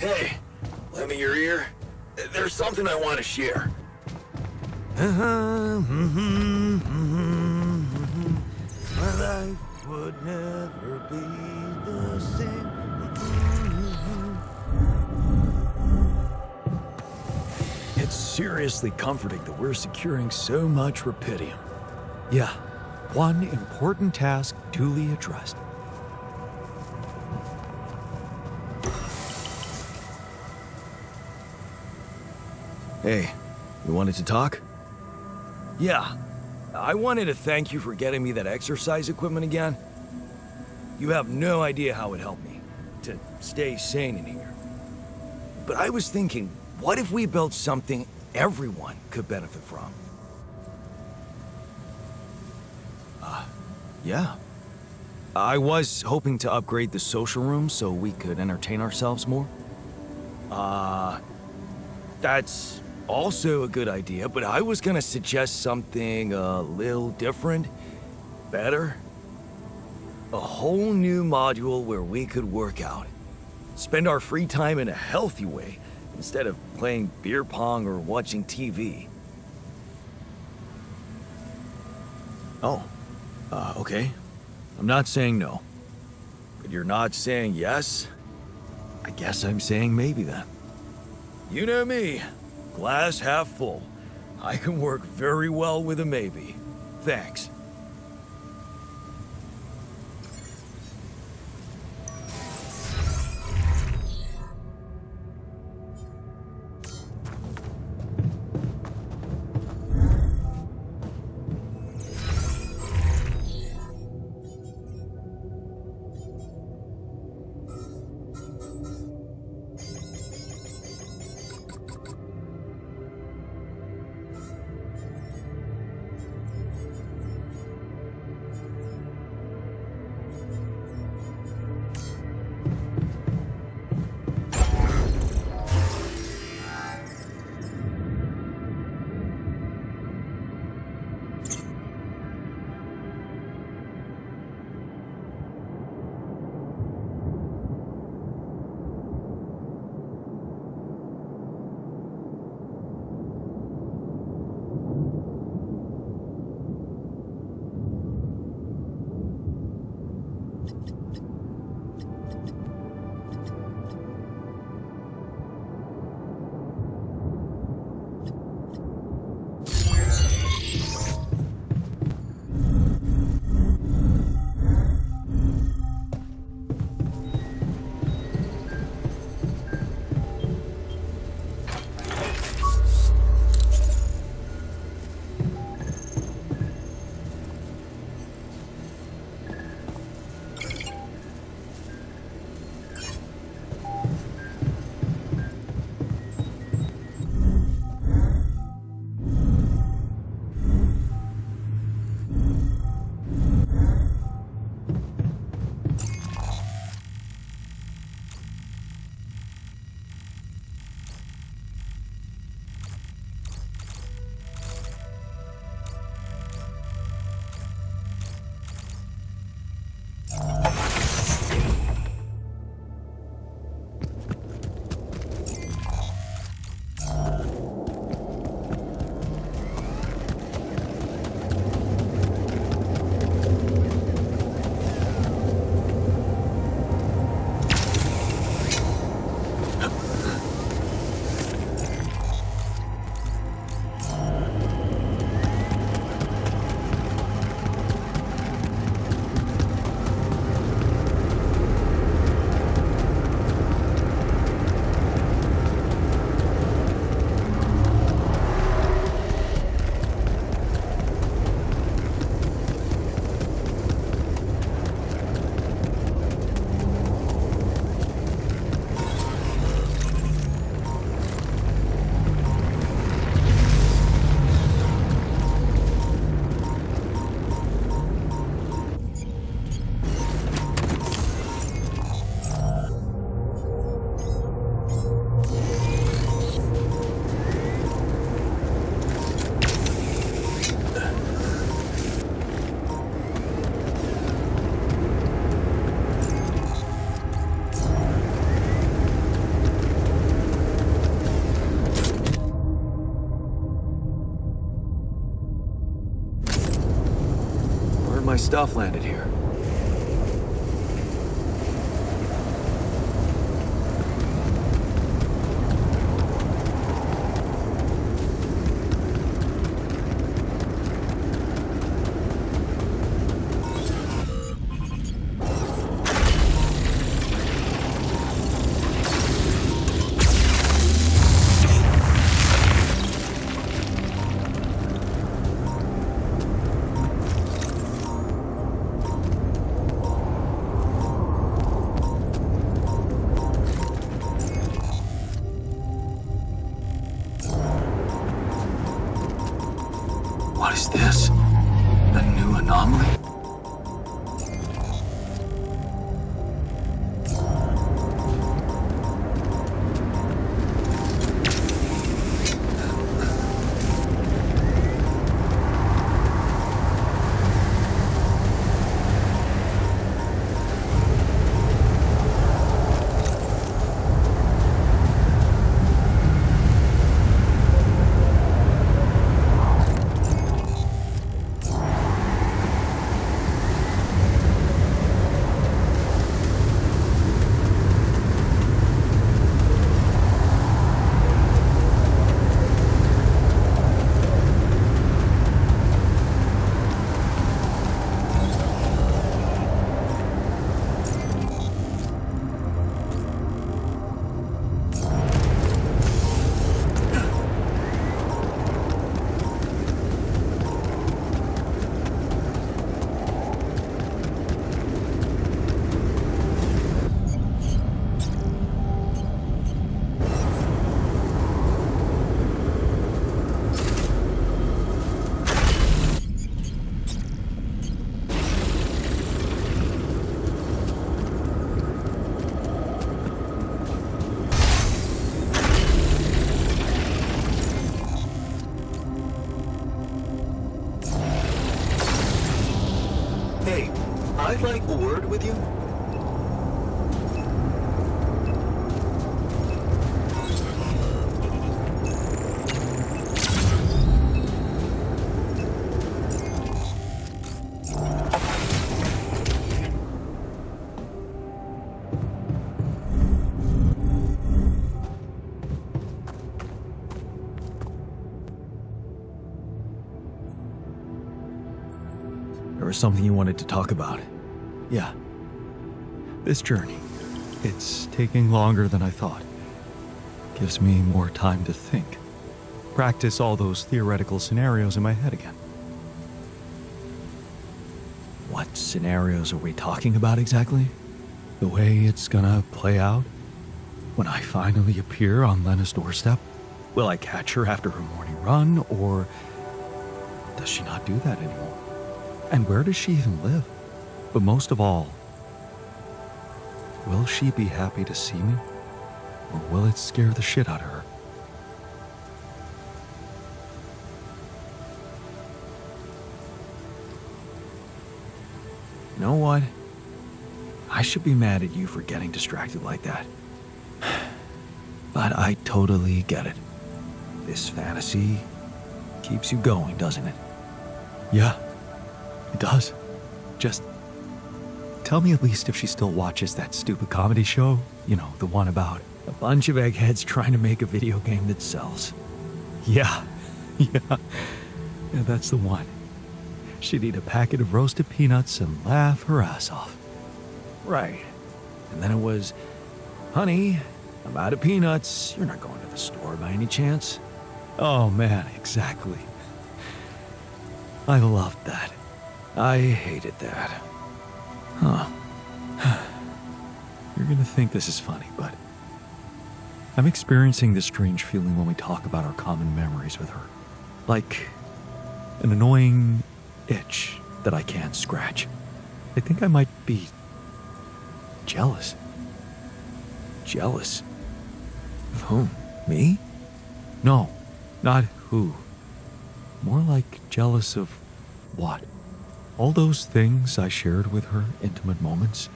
Hey, lend me your ear. There's something I want to share. My life would never be the same. It's seriously comforting that we're securing so much rupidium. Yeah, one important task duly addressed. Hey, you wanted to talk? Yeah, I wanted to thank you for getting me that exercise equipment again. You have no idea how it helped me to stay sane in here. But I was thinking, what if we built something everyone could benefit from? Yeah. I was hoping to upgrade the social room so we could entertain ourselves more. That's also a good idea, but I was gonna suggest something a little different, better. A whole new module where we could work out. Spend our free time in a healthy way, instead of playing beer pong or watching TV. Oh, okay. I'm not saying no. But you're not saying yes? I guess I'm saying maybe then. You know me, glass half full. I can work very well with a maybe. Thanks. my stuff landed here. What is this? A new anomaly? Hey, I'd like a word with you. There was something you wanted to talk about. Yeah. This journey. It's taking longer than I thought. Gives me more time to think. Practice all those theoretical scenarios in my head again. What scenarios are we talking about exactly? The way it's gonna play out? When I finally appear on Lena's doorstep? Will I catch her after her morning run, or does she not do that anymore? And where does she even live? But most of all, will she be happy to see me? Or will it scare the shit out of her? You know what? I should be mad at you for getting distracted like that. But I totally get it. This fantasy keeps you going, doesn't it? Yeah, it does. Just tell me at least if she still watches that stupid comedy show. You know, the one about a bunch of eggheads trying to make a video game that sells. Yeah, yeah, that's the one. She'd eat a packet of roasted peanuts and laugh her ass off. Right. And then it was, honey, I'm out of peanuts. You're not going to the store by any chance? Oh man, exactly. I loved that. I hated that. Huh. You're gonna think this is funny, but I'm experiencing this strange feeling when we talk about our common memories with her. Like an annoying itch that I can't scratch. I think I might be jealous. Jealous? Of whom? Me? No, not who. More like jealous of what? All those things I shared with her, intimate moments,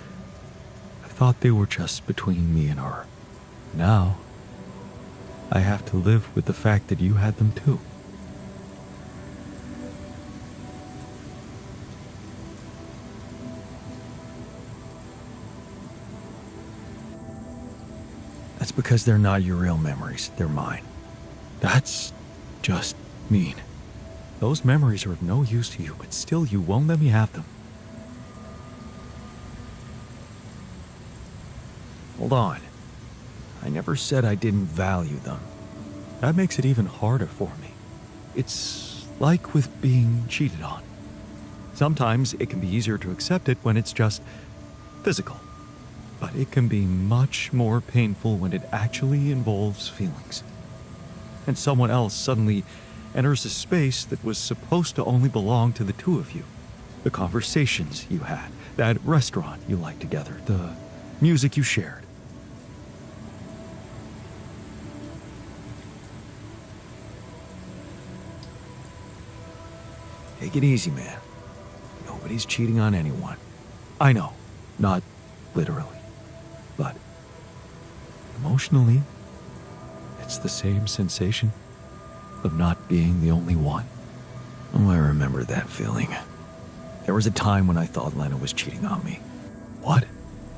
I thought they were just between me and her. Now, I have to live with the fact that you had them too. That's because they're not your real memories, they're mine. That's just mean. Those memories are of no use to you, but still you won't let me have them. Hold on. I never said I didn't value them. That makes it even harder for me. It's like with being cheated on. Sometimes it can be easier to accept it when it's just physical. But it can be much more painful when it actually involves feelings. And someone else suddenly enters a space that was supposed to only belong to the two of you. The conversations you had, that restaurant you liked together, the music you shared. Take it easy, man. Nobody's cheating on anyone. I know, not literally, but emotionally, it's the same sensation of not being the only one. Oh, I remember that feeling. There was a time when I thought Lena was cheating on me. What?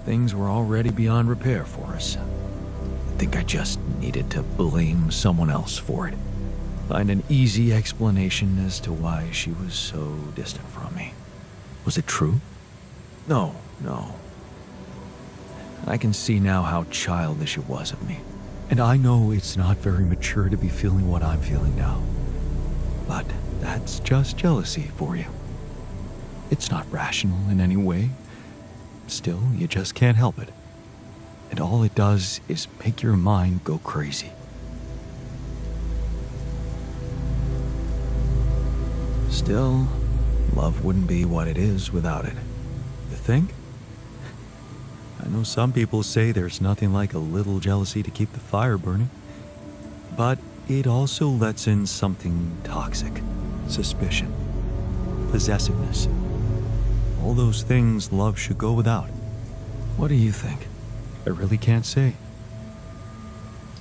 Things were already beyond repair for us. I think I just needed to blame someone else for it. Find an easy explanation as to why she was so distant from me. Was it true? No. I can see now how childish it was of me. And I know it's not very mature to be feeling what I'm feeling now. But that's just jealousy for you. It's not rational in any way. Still, you just can't help it. And all it does is make your mind go crazy. Still, love wouldn't be what it is without it. You think? I know some people say there's nothing like a little jealousy to keep the fire burning. But it also lets in something toxic. Suspicion. Possessiveness. All those things love should go without. What do you think? I really can't say.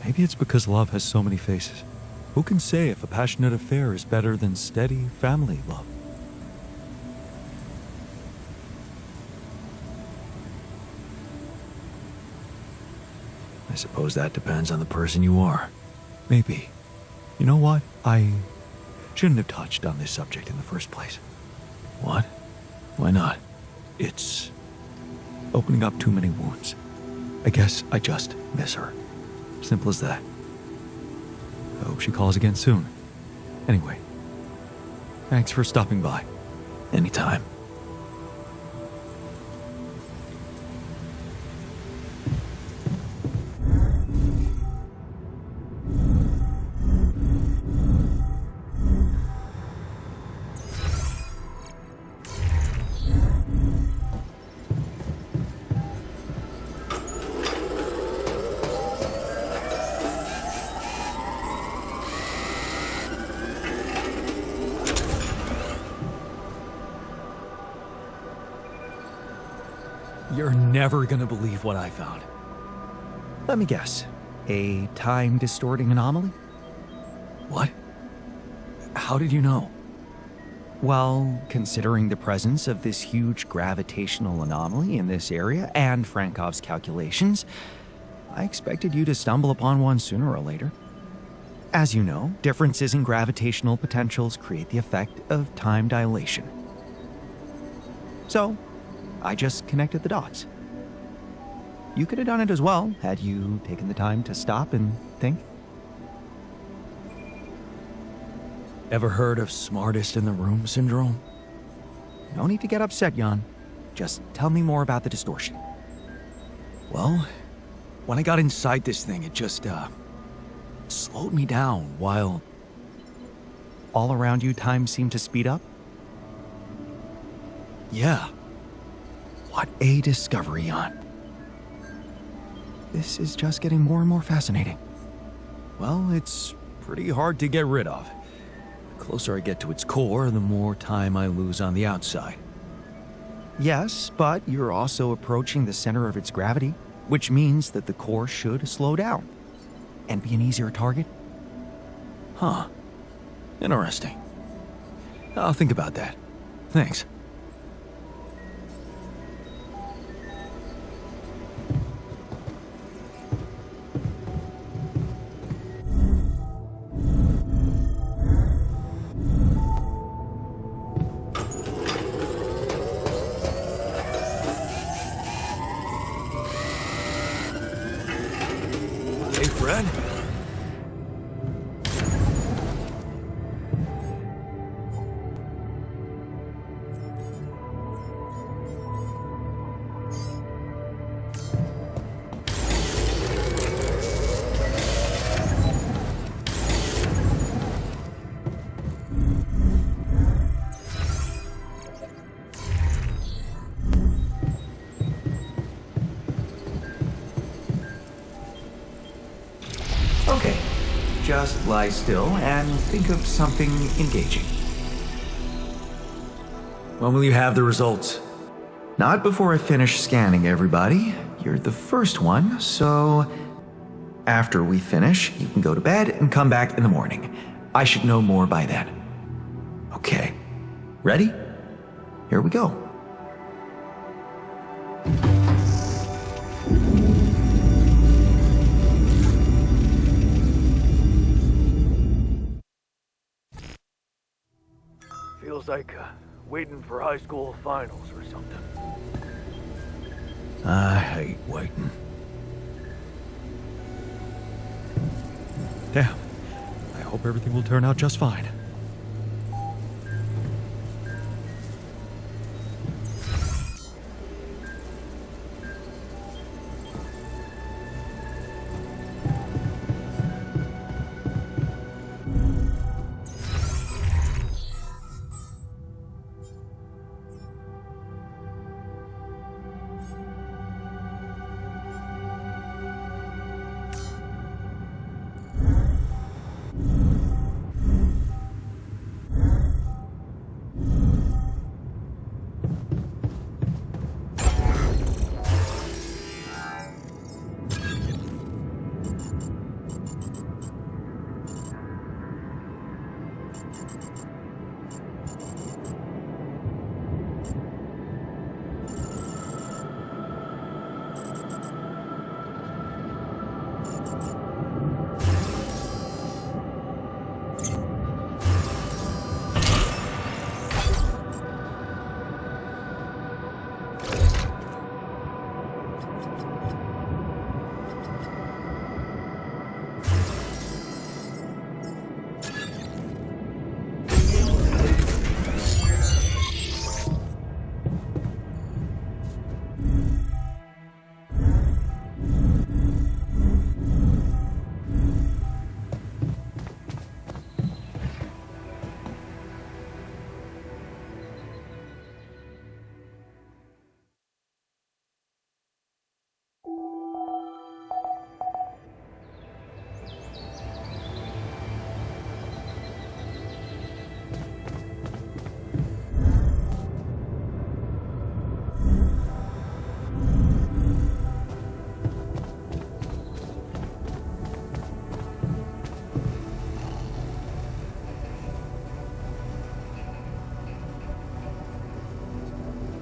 Maybe it's because love has so many faces. Who can say if a passionate affair is better than steady family love? I suppose that depends on the person you are. Maybe. You know what? I shouldn't have touched on this subject in the first place. What? Why not? It's opening up too many wounds. I guess I just miss her. Simple as that. I hope she calls again soon. Anyway, thanks for stopping by. Anytime. You're never gonna believe what I found. Let me guess. A time-distorting anomaly? What? How did you know? Well, considering the presence of this huge gravitational anomaly in this area and Frankov's calculations, I expected you to stumble upon one sooner or later. As you know, differences in gravitational potentials create the effect of time dilation. So, I just connected the dots. You could have done it as well, had you taken the time to stop and think. Ever heard of smartest in the room syndrome? No need to get upset, Jan. Just tell me more about the distortion. Well, when I got inside this thing, it just, slowed me down while... All around you, time seemed to speed up? Yeah. What a discovery, Jan. This is just getting more and more fascinating. Well, it's pretty hard to get rid of. The closer I get to its core, the more time I lose on the outside. Yes, but you're also approaching the center of its gravity, which means that the core should slow down and be an easier target. Huh. Interesting. I'll think about that. Thanks. Red? Okay, just lie still and think of something engaging. When will you have the results? Not before I finish scanning everybody. You're the first one, so after we finish, you can go to bed and come back in the morning. I should know more by then. Okay, ready? Here we go. Feels like waiting for high school finals or something. I hate waiting. Damn. I hope everything will turn out just fine.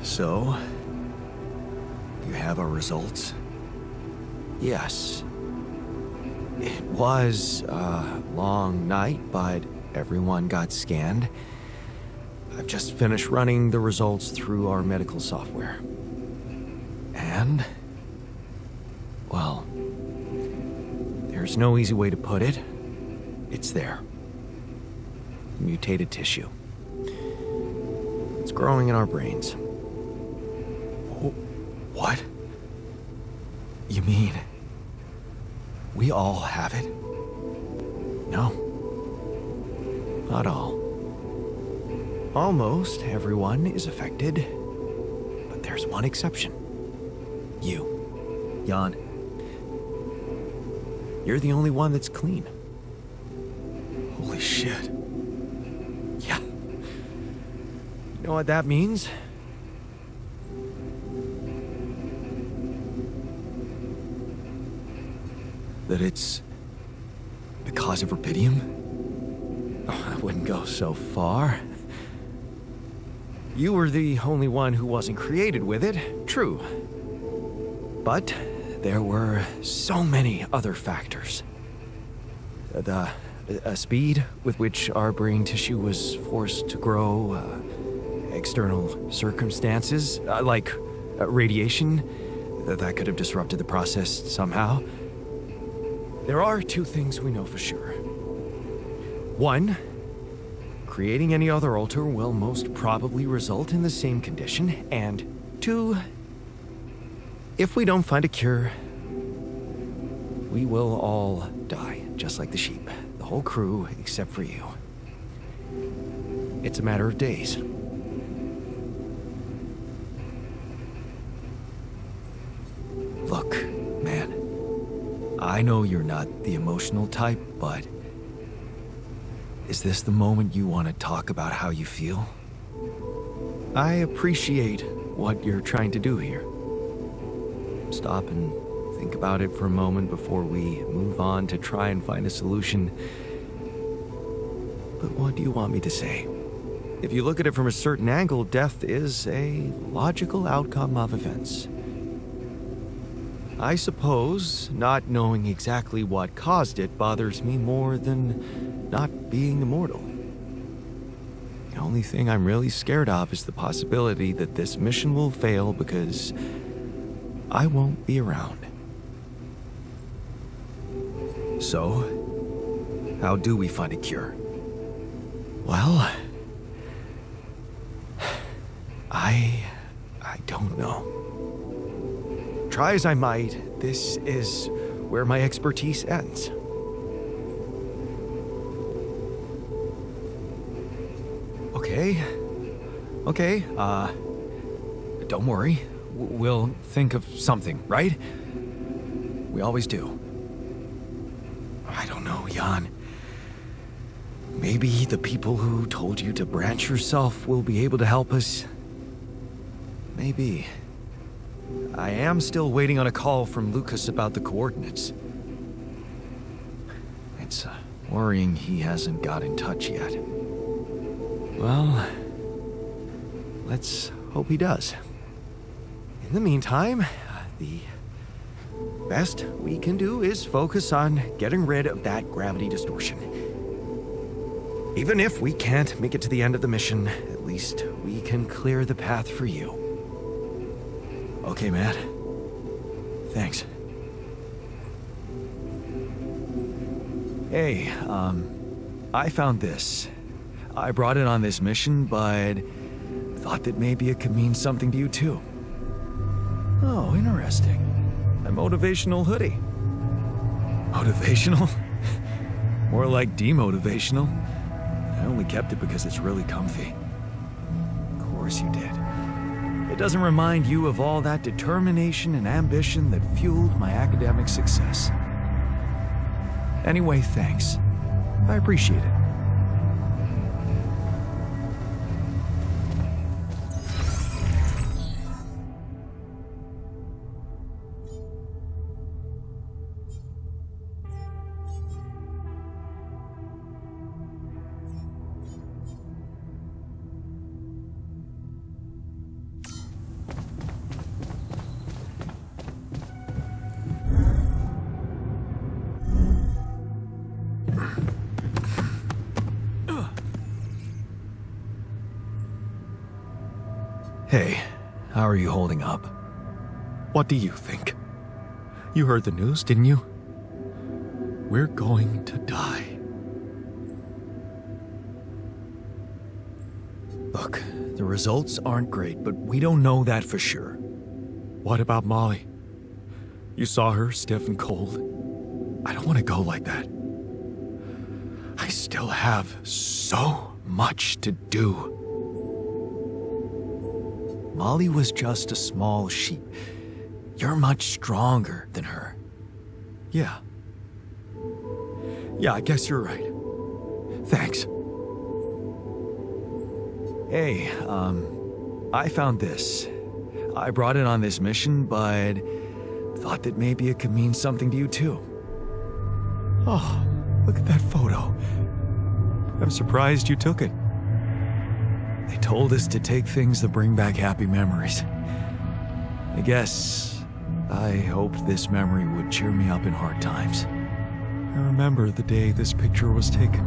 So, you have our results? Yes. It was a long night, but everyone got scanned. I've just finished running the results through our medical software. And, well, there's no easy way to put it. It's there. Mutated tissue. It's growing in our brains. What? You mean we all have it? No. Not all. Almost everyone is affected, but there's one exception. You, Jan. You're the only one that's clean. Holy shit. Yeah. You know what that means? That it's because of Rubidium? Oh, I wouldn't go so far. You were the only one who wasn't created with it, true. But there were so many other factors. The speed with which our brain tissue was forced to grow, external circumstances, like radiation, that could have disrupted the process somehow. There are two things we know for sure. One, creating any other altar will most probably result in the same condition. And two, if we don't find a cure, we will all die, just like the sheep. The whole crew, except for you. It's a matter of days. Look, man, I know you're not the emotional type, but is this the moment you want to talk about how you feel? I appreciate what you're trying to do here. Stop and think about it for a moment before we move on to try and find a solution. But what do you want me to say? If you look at it from a certain angle, death is a logical outcome of events. I suppose not knowing exactly what caused it bothers me more than not being immortal. The only thing I'm really scared of is the possibility that this mission will fail because I won't be around. So, how do we find a cure? Well, I don't know. Try as I might, this is where my expertise ends. Okay, don't worry. We'll think of something, right? We always do. I don't know, Jan. Maybe the people who told you to branch yourself will be able to help us. Maybe. I am still waiting on a call from Lucas about the coordinates. It's worrying he hasn't got in touch yet. Well, let's hope he does. In the meantime, the best we can do is focus on getting rid of that gravity distortion. Even if we can't make it to the end of the mission, at least we can clear the path for you. Okay, Matt. Thanks. Hey, I found this. I brought it on this mission, but thought that maybe it could mean something to you too. Oh, interesting. A motivational hoodie. Motivational? More like demotivational. I only kept it because it's really comfy. Of course you did. It doesn't remind you of all that determination and ambition that fueled my academic success. Anyway, thanks. I appreciate it. Hey, how are you holding up? What do you think? You heard the news, didn't you? We're going to die. Look, the results aren't great, but we don't know that for sure. What about Molly? You saw her stiff and cold. I don't want to go like that. I still have so much to do. Molly was just a small sheep. You're much stronger than her. Yeah, I guess you're right. Thanks. Hey, I found this. I brought it on this mission, but thought that maybe it could mean something to you too. Oh, look at that photo. I'm surprised you took it. They told us to take things that bring back happy memories. I hoped this memory would cheer me up in hard times. I remember the day this picture was taken.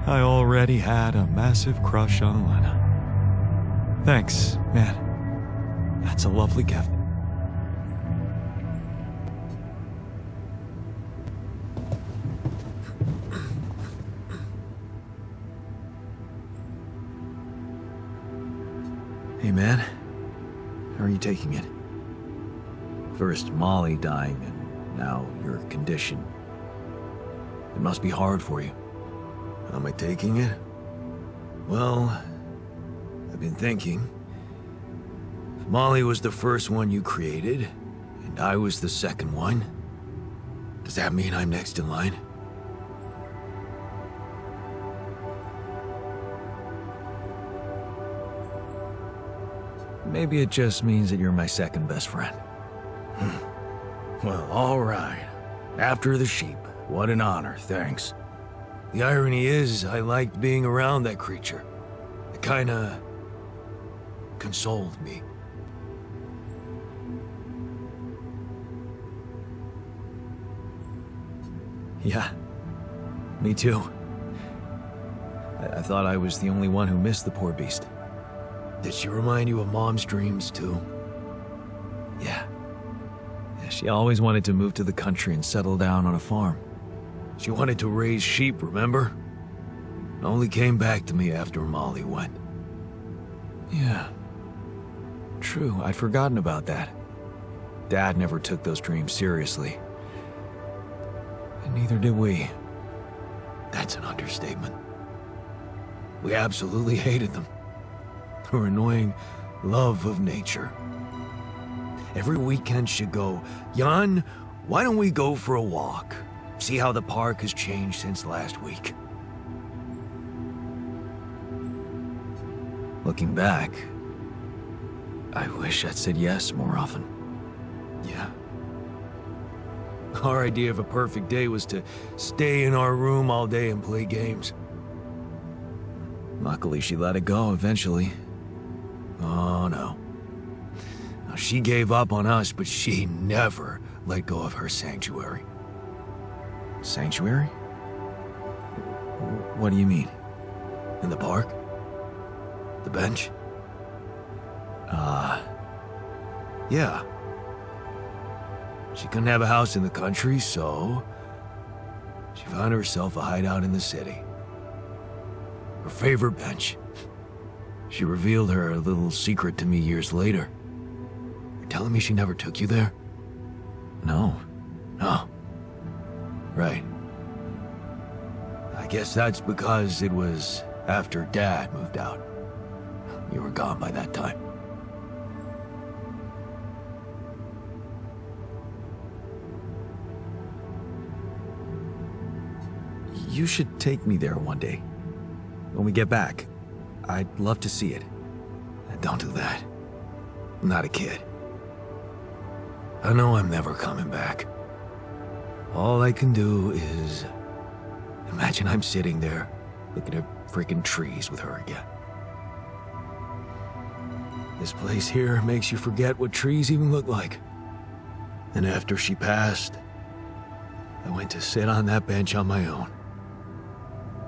I already had a massive crush on Lena. Thanks, man. That's a lovely gift. Hey man, how are you taking it? First Molly dying, and now your condition. It must be hard for you. How am I taking it? Well, I've been thinking. If Molly was the first one you created, and I was the second one, does that mean I'm next in line? Maybe it just means that you're my second best friend. Well, all right. After the sheep. What an honor, thanks. The irony is, I liked being around that creature. It kinda consoled me. Yeah, me too. I thought I was the only one who missed the poor beast. Did she remind you of Mom's dreams too? Yeah. She always wanted to move to the country and settle down on a farm. She wanted to raise sheep, remember? It only came back to me after Molly went. Yeah. True, I'd forgotten about that. Dad never took those dreams seriously. And neither did we. That's an understatement. We absolutely hated them. Her annoying love of nature. Every weekend she'd go, Jan, why don't we go for a walk? See how the park has changed since last week. Looking back, I wish I'd said yes more often. Yeah. Our idea of a perfect day was to stay in our room all day and play games. Luckily, she let it go eventually. Oh no. Now, she gave up on us, but she never let go of her sanctuary. Sanctuary? What do you mean? In the park? The bench? Yeah. She couldn't have a house in the country, so she found herself a hideout in the city. Her favorite bench. She revealed her little secret to me years later. You're telling me she never took you there? No. Right. I guess that's because it was after Dad moved out. You were gone by that time. You should take me there one day. When we get back, I'd love to see it. Don't do that. I'm not a kid. I know I'm never coming back. All I can do is imagine I'm sitting there looking at freaking trees with her again. This place here makes you forget what trees even look like. And after she passed, I went to sit on that bench on my own.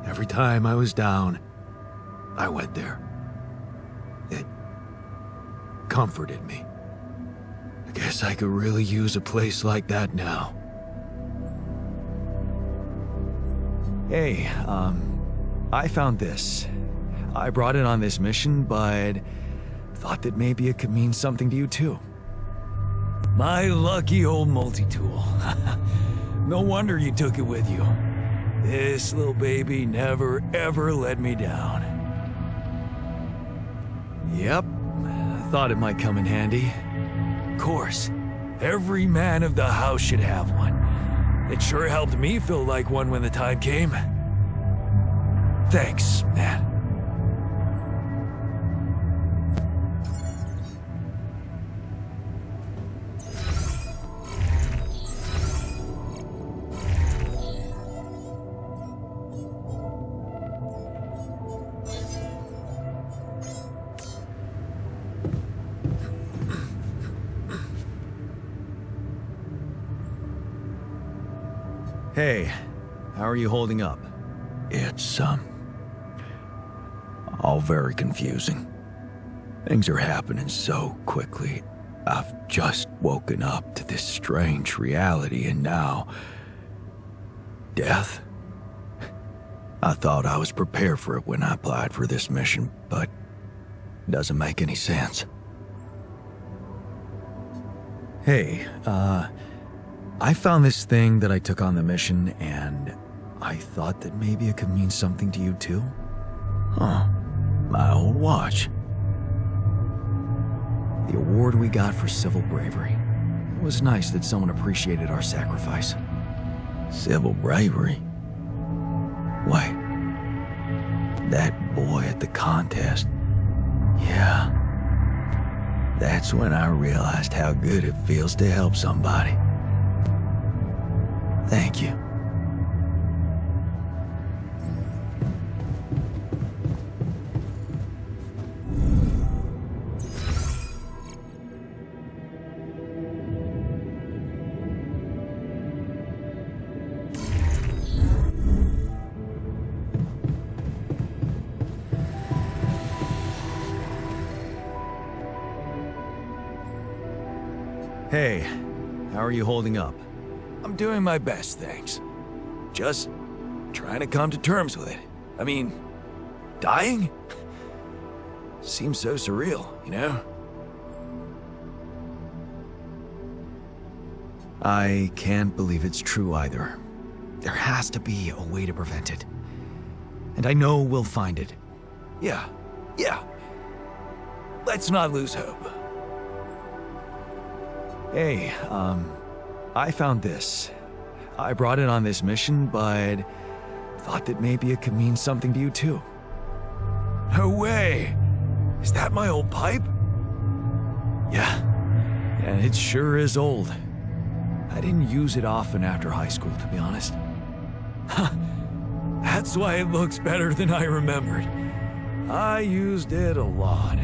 Every time I was down, I went there. It comforted me. I guess I could really use a place like that now. Hey, I found this. I brought it on this mission, but thought that maybe it could mean something to you too. My lucky old multi-tool. No wonder you took it with you. This little baby never ever let me down. Yep, I thought it might come in handy. Of course, every man of the house should have one. It sure helped me feel like one when the time came. Thanks, man. Hey, how are you holding up? It's, all very confusing. Things are happening so quickly. I've just woken up to this strange reality, and now... death? I thought I was prepared for it when I applied for this mission, but Doesn't make any sense. Hey, I found this thing that I took on the mission, and I thought that maybe it could mean something to you too. Huh. My old watch. The award we got for civil bravery. It was nice that someone appreciated our sacrifice. Civil bravery? Wait. That boy at the contest. Yeah. That's when I realized how good it feels to help somebody. Thank you. Hey, how are you holding up? I'm doing my best, thanks. Just trying to come to terms with it. I mean, dying? Seems so surreal, you know? I can't believe it's true either. There has to be a way to prevent it. And I know we'll find it. Yeah. Let's not lose hope. Hey, I found this. I brought it on this mission, but thought that maybe it could mean something to you too. No way! Is that my old pipe? Yeah, and it sure is old. I didn't use it often after high school, to be honest. Huh. That's why it looks better than I remembered. I used it a lot.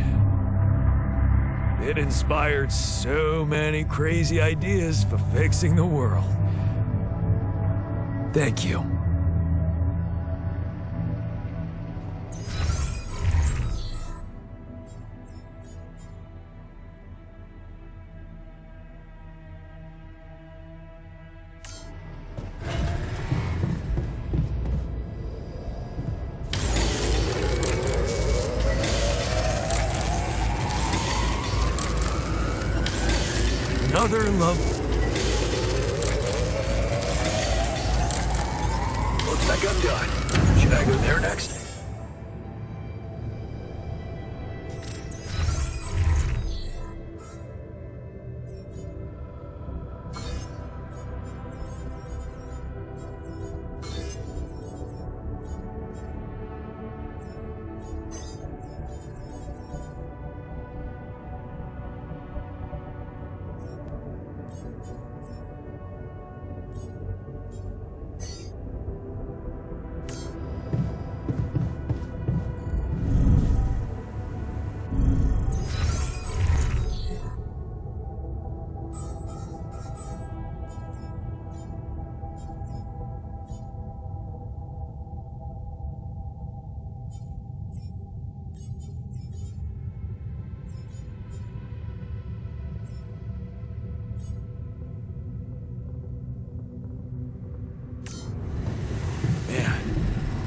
It inspired so many crazy ideas for fixing the world. Thank you. Another love. Looks like I'm done. Should I go there next?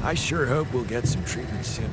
I sure hope we'll get some treatment soon.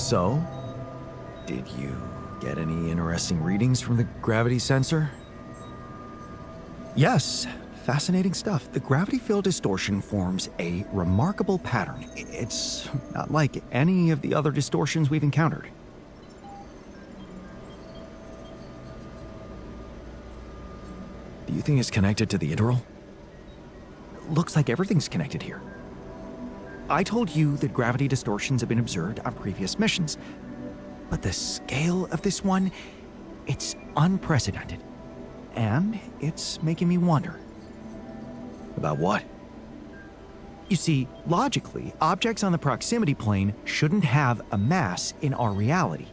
So, did you get any interesting readings from the gravity sensor? Yes, fascinating stuff. The gravity field distortion forms a remarkable pattern. It's not like any of the other distortions we've encountered. Do you think it's connected to the Ideal? Looks like everything's connected here. I told you that gravity distortions have been observed on previous missions, but the scale of this one, it's unprecedented. And it's making me wonder. About what? You see, logically, objects on the proximity plane shouldn't have a mass in our reality.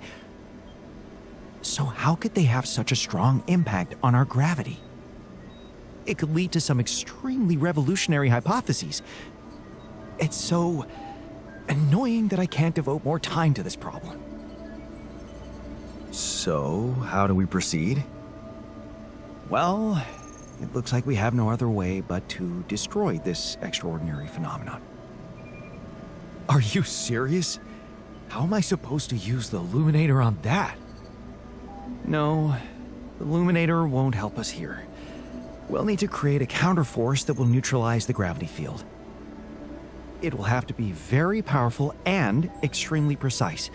So how could they have such a strong impact on our gravity? It could lead to some extremely revolutionary hypotheses. It's so annoying that I can't devote more time to this problem. So, how do we proceed? Well, it looks like we have no other way but to destroy this extraordinary phenomenon. Are you serious? How am I supposed to use the illuminator on that? No, the illuminator won't help us here. We'll need to create a counterforce that will neutralize the gravity field. It will have to be very powerful and extremely precise.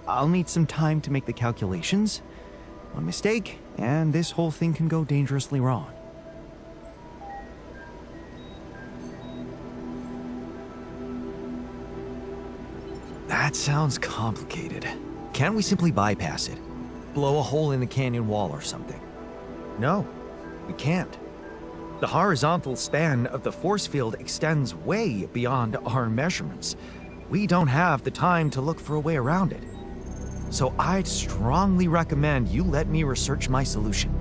I'll need some time to make the calculations. One mistake, and this whole thing can go dangerously wrong. That sounds complicated. Can't we simply bypass it? Blow a hole in the canyon wall or something? No, we can't. The horizontal span of the force field extends way beyond our measurements. We don't have the time to look for a way around it. So I'd strongly recommend you let me research my solution.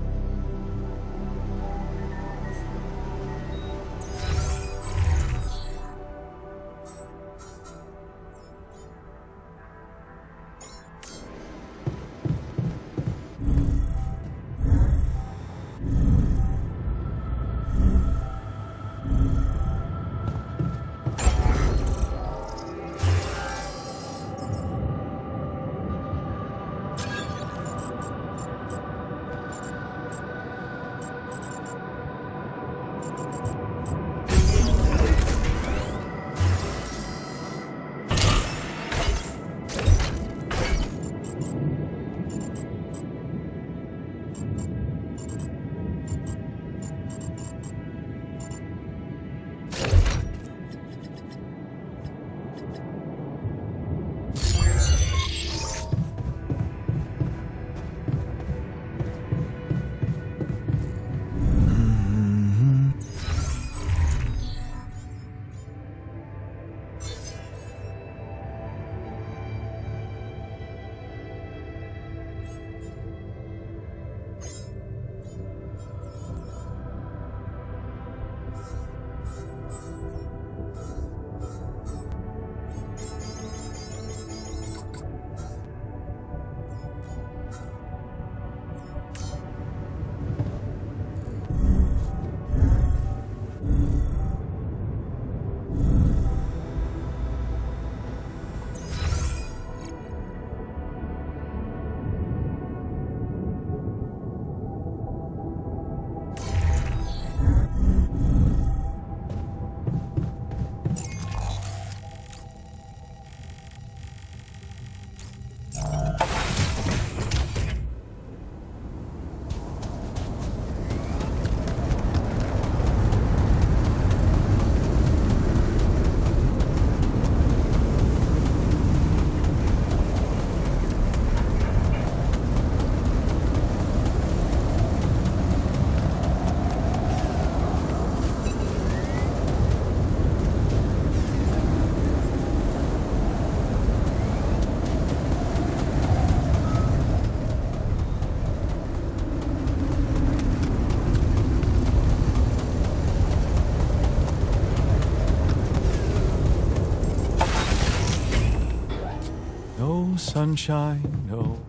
Sunshine, no.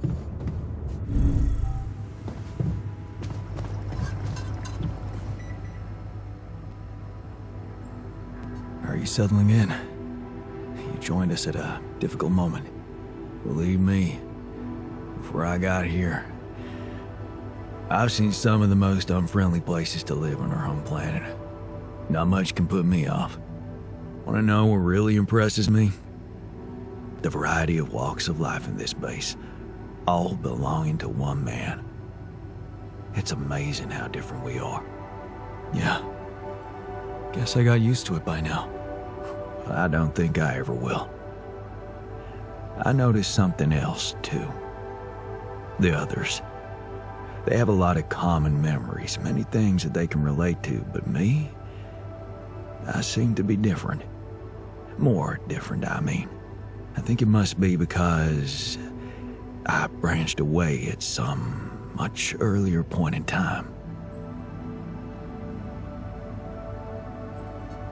Are you settling in? You joined us at a difficult moment. Believe me, before I got here, I've seen some of the most unfriendly places to live on our home planet. Not much can put me off. Want to know what really impresses me? The variety of walks of life in this base, all belonging to one man. It's amazing how different we are. Yeah. Guess I got used to it by now. I don't think I ever will. I noticed something else, too. The others. They have a lot of common memories, many things that they can relate to, but me? I seem to be different. More different, I mean. I think it must be because I branched away at some much earlier point in time.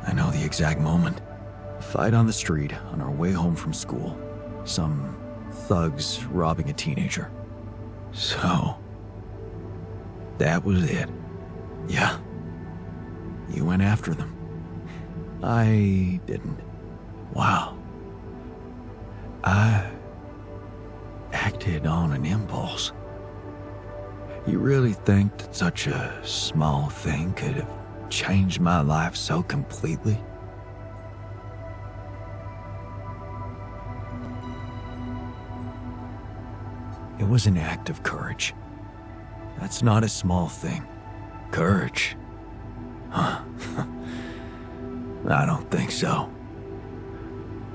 I know the exact moment. A fight on the street on our way home from school. Some thugs robbing a teenager. So, that was it. Yeah. You went after them. I didn't. Wow. I acted on an impulse. You really think that such a small thing could have changed my life so completely? It was an act of courage. That's not a small thing. Courage? Huh. I don't think so.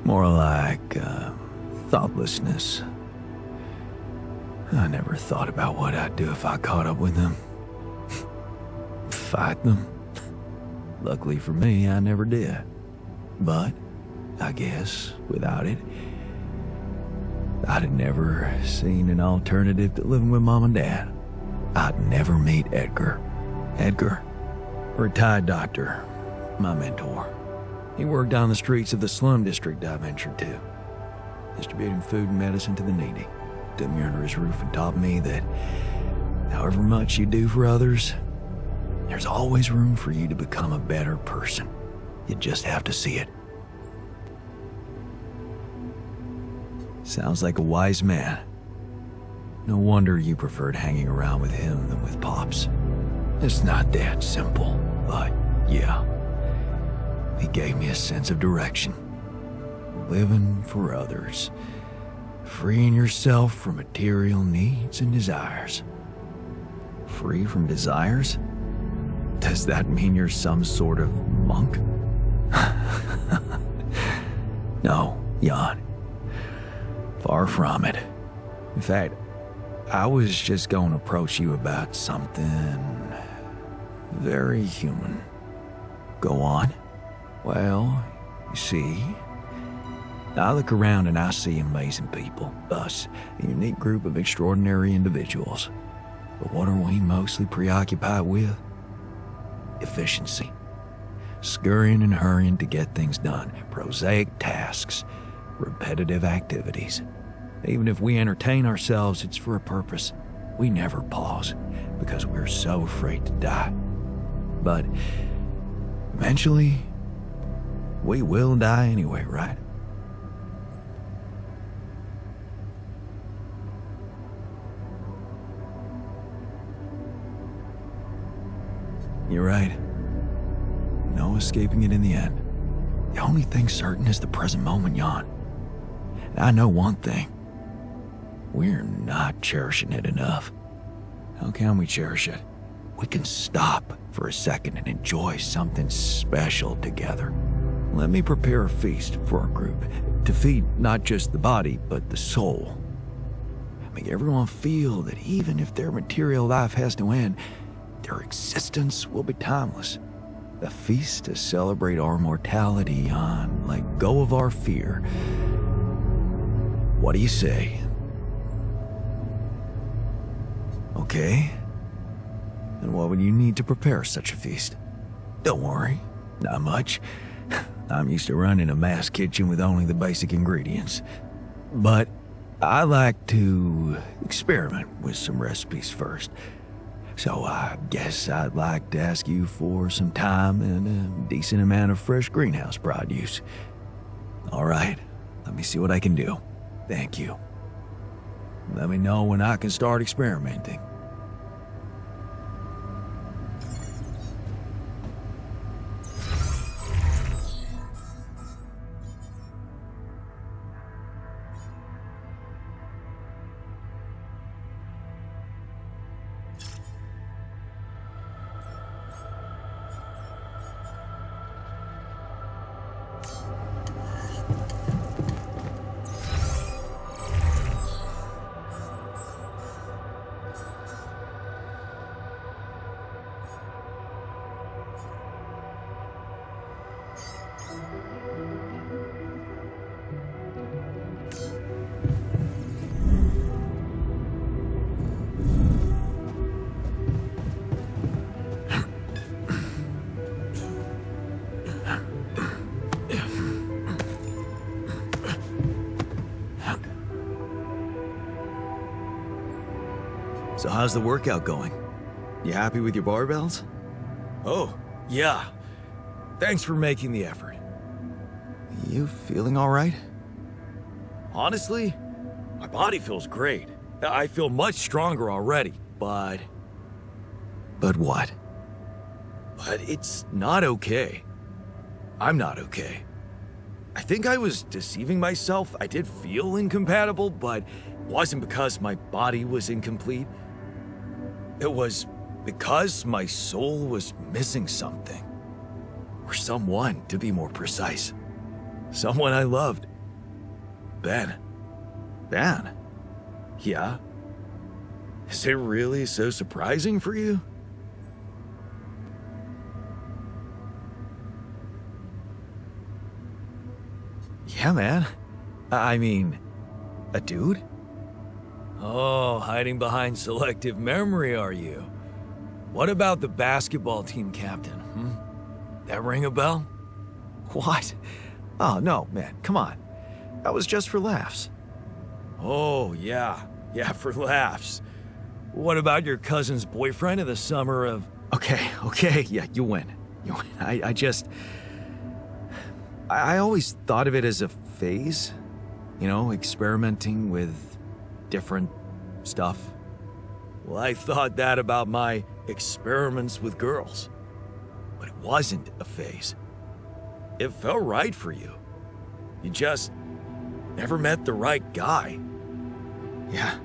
More like thoughtlessness. I never thought about what I'd do if I caught up with them. Fight them. Luckily for me, I never did. But I guess without it, I'd have never seen an alternative to living with Mom and Dad. I'd never meet Edgar. Edgar, retired doctor, my mentor. He worked down the streets of the slum district I ventured to, distributing food and medicine to the needy. Took me under his roof and taught me that however much you do for others, there's always room for you to become a better person. You just have to see it. Sounds like a wise man. No wonder you preferred hanging around with him than with Pops. It's not that simple, but yeah. He gave me a sense of direction. Living for others. Freeing yourself from material needs and desires. Free from desires? Does that mean you're some sort of monk? No, Jan. Far from it. In fact, I was just going to approach you about something very human. Go on. Well, you see, I look around and I see amazing people, us, a unique group of extraordinary individuals. But what are we mostly preoccupied with? Efficiency. Scurrying and hurrying to get things done, prosaic tasks, repetitive activities. Even if we entertain ourselves, it's for a purpose. We never pause because we're so afraid to die. But eventually, we will die anyway, right? You're right. No escaping it in the end. The only thing certain is the present moment, Jan. And I know one thing. We're not cherishing it enough. How can we cherish it? We can stop for a second and enjoy something special together. Let me prepare a feast for our group to feed not just the body, but the soul. Make everyone feel that even if their material life has to end, their existence will be timeless. A feast to celebrate our mortality on, let go of our fear. What do you say? Okay. And what would you need to prepare such a feast? Don't worry, not much. I'm used to running a mass kitchen with only the basic ingredients. But I like to experiment with some recipes first. So I guess I'd like to ask you for some time and a decent amount of fresh greenhouse produce. All right, let me see what I can do. Thank you. Let me know when I can start experimenting. So how's the workout going? You happy with your barbells? Oh, yeah. Thanks for making the effort. You feeling all right? Honestly, my body feels great. I feel much stronger already, but But what? it's not okay. I'm not okay. I think I was deceiving myself. I did feel incompatible, but it wasn't because my body was incomplete. It was because my soul was missing something. Or someone, to be more precise. Someone I loved. Ben. Ben? Yeah? Is it really so surprising for you? Yeah, man. I mean, a dude? Oh, hiding behind selective memory, are you? What about the basketball team captain, That ring a bell? What? Oh, no, man, come on. That was just for laughs. Oh, yeah. Yeah, for laughs. What about your cousin's boyfriend in the summer of... Okay, yeah, you win. You win. I always thought of it as a phase. You know, experimenting with different stuff. Well, I thought that about my experiments with girls. But it wasn't a phase. It felt right for you. You just never met the right guy. Yeah.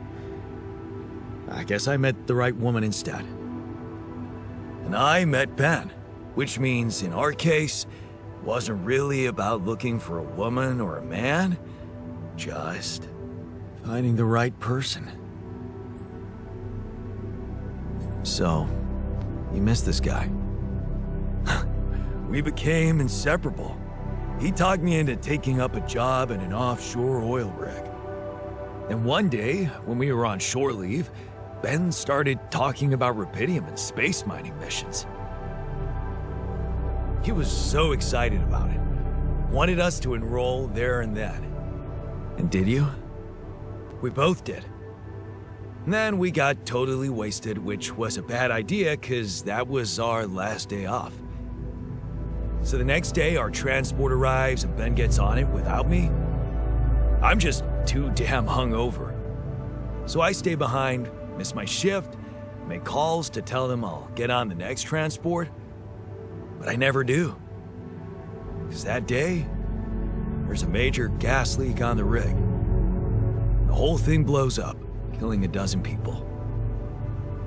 I guess I met the right woman instead. And I met Ben, which means in our case, it wasn't really about looking for a woman or a man, just finding the right person. So, you missed this guy. We became inseparable. He talked me into taking up a job in an offshore oil rig. And one day, when we were on shore leave, Ben started talking about rubidium and space mining missions. He was so excited about it. Wanted us to enroll there and then. And did you? We both did. And then we got totally wasted, which was a bad idea because that was our last day off. So the next day, our transport arrives and Ben gets on it without me. I'm just too damn hungover. So I stay behind, miss my shift, make calls to tell them I'll get on the next transport. But I never do. Because that day, there's a major gas leak on the rig. The whole thing blows up, killing a dozen people,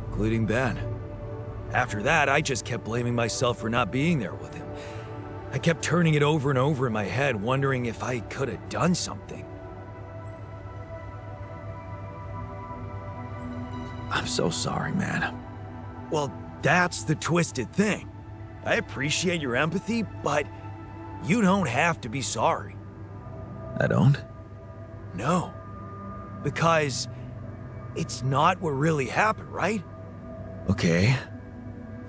including Ben. After that, I just kept blaming myself for not being there with him. I kept turning it over and over in my head, wondering if I could have done something. I'm so sorry, man. Well, that's the twisted thing. I appreciate your empathy, but you don't have to be sorry. I don't? No. Because it's not what really happened, right? Okay.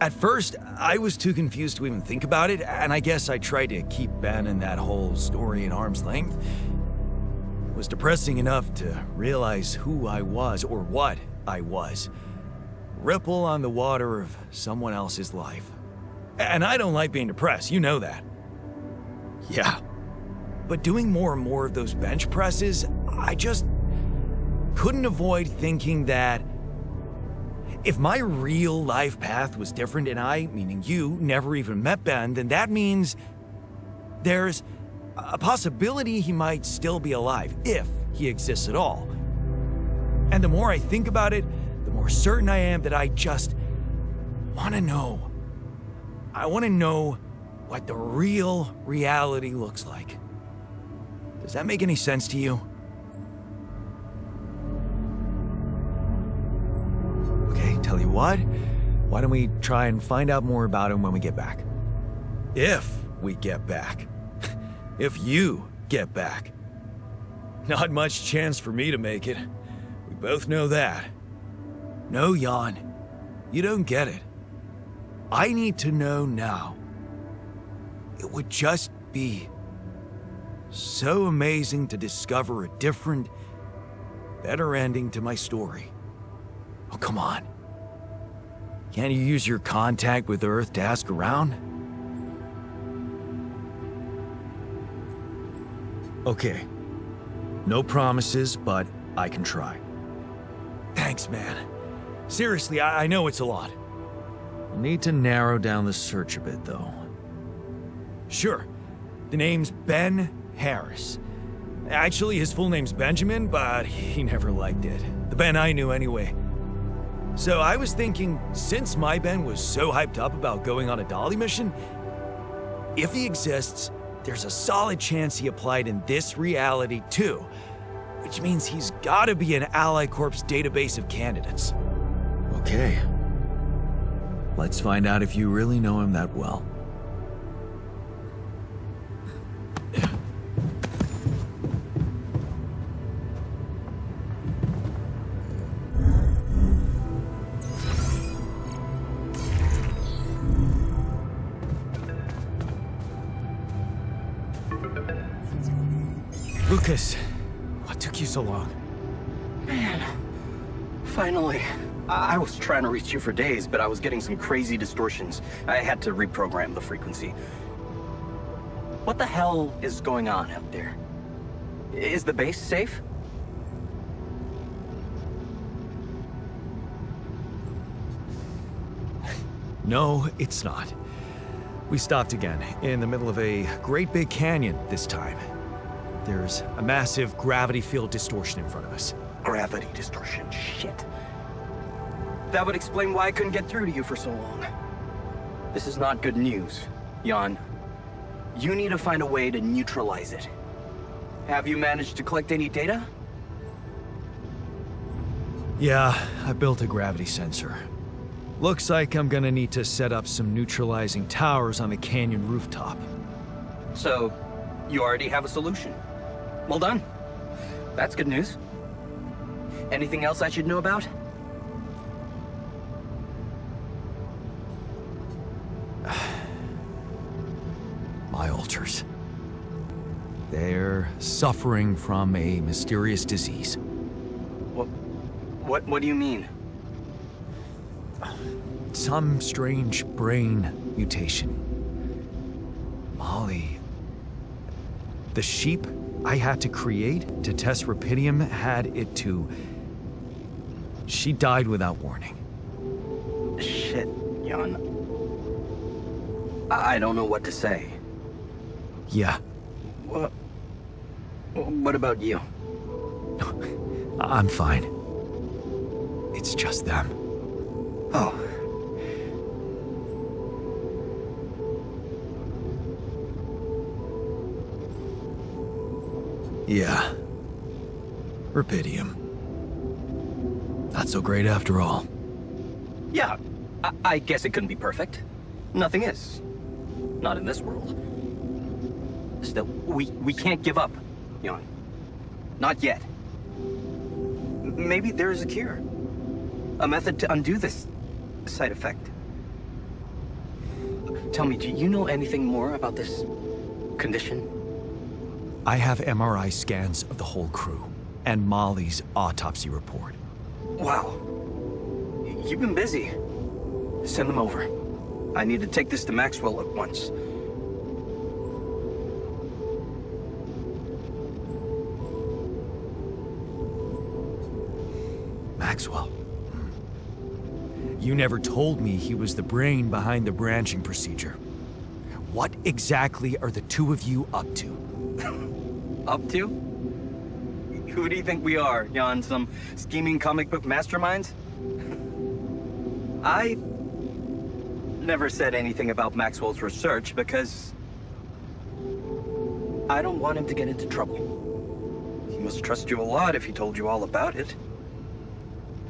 At first, I was too confused to even think about it, and I guess I tried to keep Ben and that whole story at arm's length. It was depressing enough to realize who I was, or what I was. Ripple on the water of someone else's life. And I don't like being depressed, you know that. Yeah. But doing more and more of those bench presses, I couldn't avoid thinking that if my real life path was different and I, meaning you, never even met Ben, then that means there's a possibility he might still be alive, if he exists at all. And the more I think about it, the more certain I am that I just want to know. I want to know what the real reality looks like. Does that make any sense to you? Okay, tell you what, why don't we try and find out more about him when we get back? If we get back. If you get back. Not much chance for me to make it. We both know that. No, Jan, you don't get it. I need to know now. It would just be so amazing to discover a different, better ending to my story. Oh, come on. Can't you use your contact with Earth to ask around? Okay. No promises, but I can try. Thanks, man. Seriously, I know it's a lot. I'll need to narrow down the search a bit, though. Sure. The name's Ben Harris. Actually, his full name's Benjamin, but he never liked it. The Ben I knew anyway. So I was thinking, since my Ben was so hyped up about going on a Dolly mission, if he exists, there's a solid chance he applied in this reality too, which means he's gotta be in Ally Corp's database of candidates. Okay. Let's find out if you really know him that well. Lucas, what took you so long? Man, finally. I was trying to reach you for days, but I was getting some crazy distortions. I had to reprogram the frequency. What the hell is going on out there? Is the base safe? No, it's not. We stopped again, in the middle of a great big canyon this time. There's a massive gravity field distortion in front of us. Gravity distortion, shit. That would explain why I couldn't get through to you for so long. This is not good news, Jan. You need to find a way to neutralize it. Have you managed to collect any data? Yeah, I built a gravity sensor. Looks like I'm gonna need to set up some neutralizing towers on the canyon rooftop. So, you already have a solution. Well done. That's good news. Anything else I should know about? My alters. They're suffering from a mysterious disease. What do you mean? Some strange brain mutation. Molly. The sheep I had to create to test Rapidium had it too. She died without warning. Shit, Jan. I don't know what to say. Yeah, What about you? I'm fine. It's just them. Oh. Yeah. Rapidium. Not so great after all. Yeah, I guess it couldn't be perfect. Nothing is. Not in this world. Still, we can't give up, Jan. Not yet. Maybe there is a cure. A method to undo this side effect. Tell me, do you know anything more about this condition? I have MRI scans of the whole crew and Molly's autopsy report. Wow. You've been busy. Send them over. I need to take this to Maxwell at once. Maxwell. You never told me he was the brain behind the branching procedure. What exactly are the two of you up to? Up to? Who do you think we are, Jan? Some scheming comic book masterminds? I never said anything about Maxwell's research because I don't want him to get into trouble. He must trust you a lot if he told you all about it.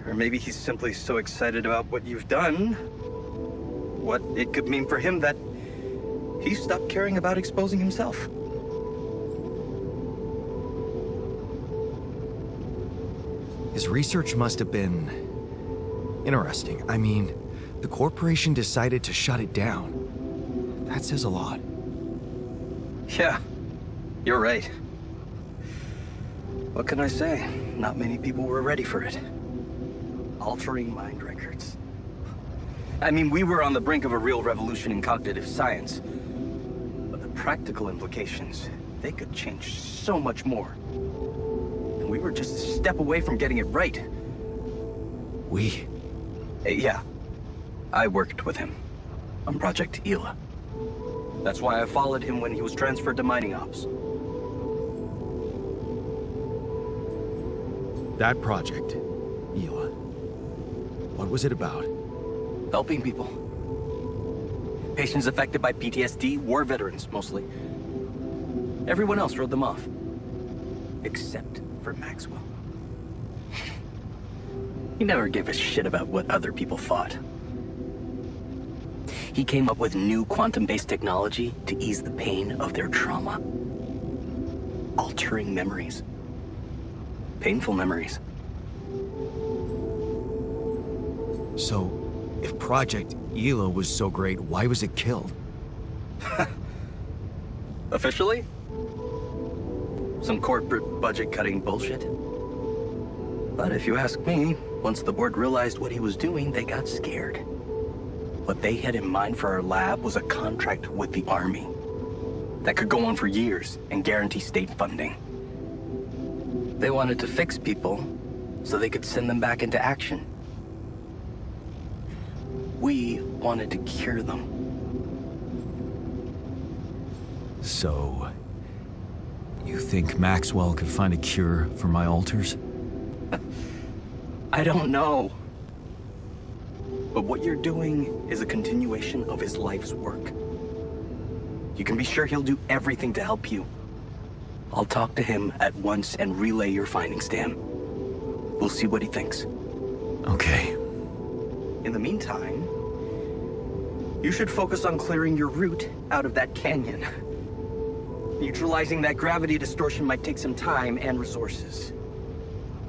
Or maybe he's simply so excited about what you've done, what it could mean for him, that he stopped caring about exposing himself. His research must have been interesting. I mean, the corporation decided to shut it down. That says a lot. Yeah, you're right. What can I say? Not many people were ready for it. Altering mind records. I mean, we were on the brink of a real revolution in cognitive science. But the practical implications, they could change so much more. And we were just a step away from getting it right. We? Yeah. I worked with him on Project Ela. That's why I followed him when he was transferred to mining ops. That project, Ela. What was it about? Helping people. Patients affected by PTSD, war veterans, mostly. Everyone else wrote them off. Except for Maxwell. He never gave a shit about what other people thought. He came up with new quantum-based technology to ease the pain of their trauma. Altering memories. Painful memories. So, if Project Ela was so great, why was it killed? Officially? Some corporate budget-cutting bullshit. But if you ask me, once the board realized what he was doing, they got scared. What they had in mind for our lab was a contract with the Army that could go on for years and guarantee state funding. They wanted to fix people so they could send them back into action. We wanted to cure them. So, you think Maxwell could find a cure for my alters? I don't know. But what you're doing is a continuation of his life's work. You can be sure he'll do everything to help you. I'll talk to him at once and relay your findings to him. We'll see what he thinks. Okay. In the meantime, you should focus on clearing your route out of that canyon. Neutralizing that gravity distortion might take some time and resources.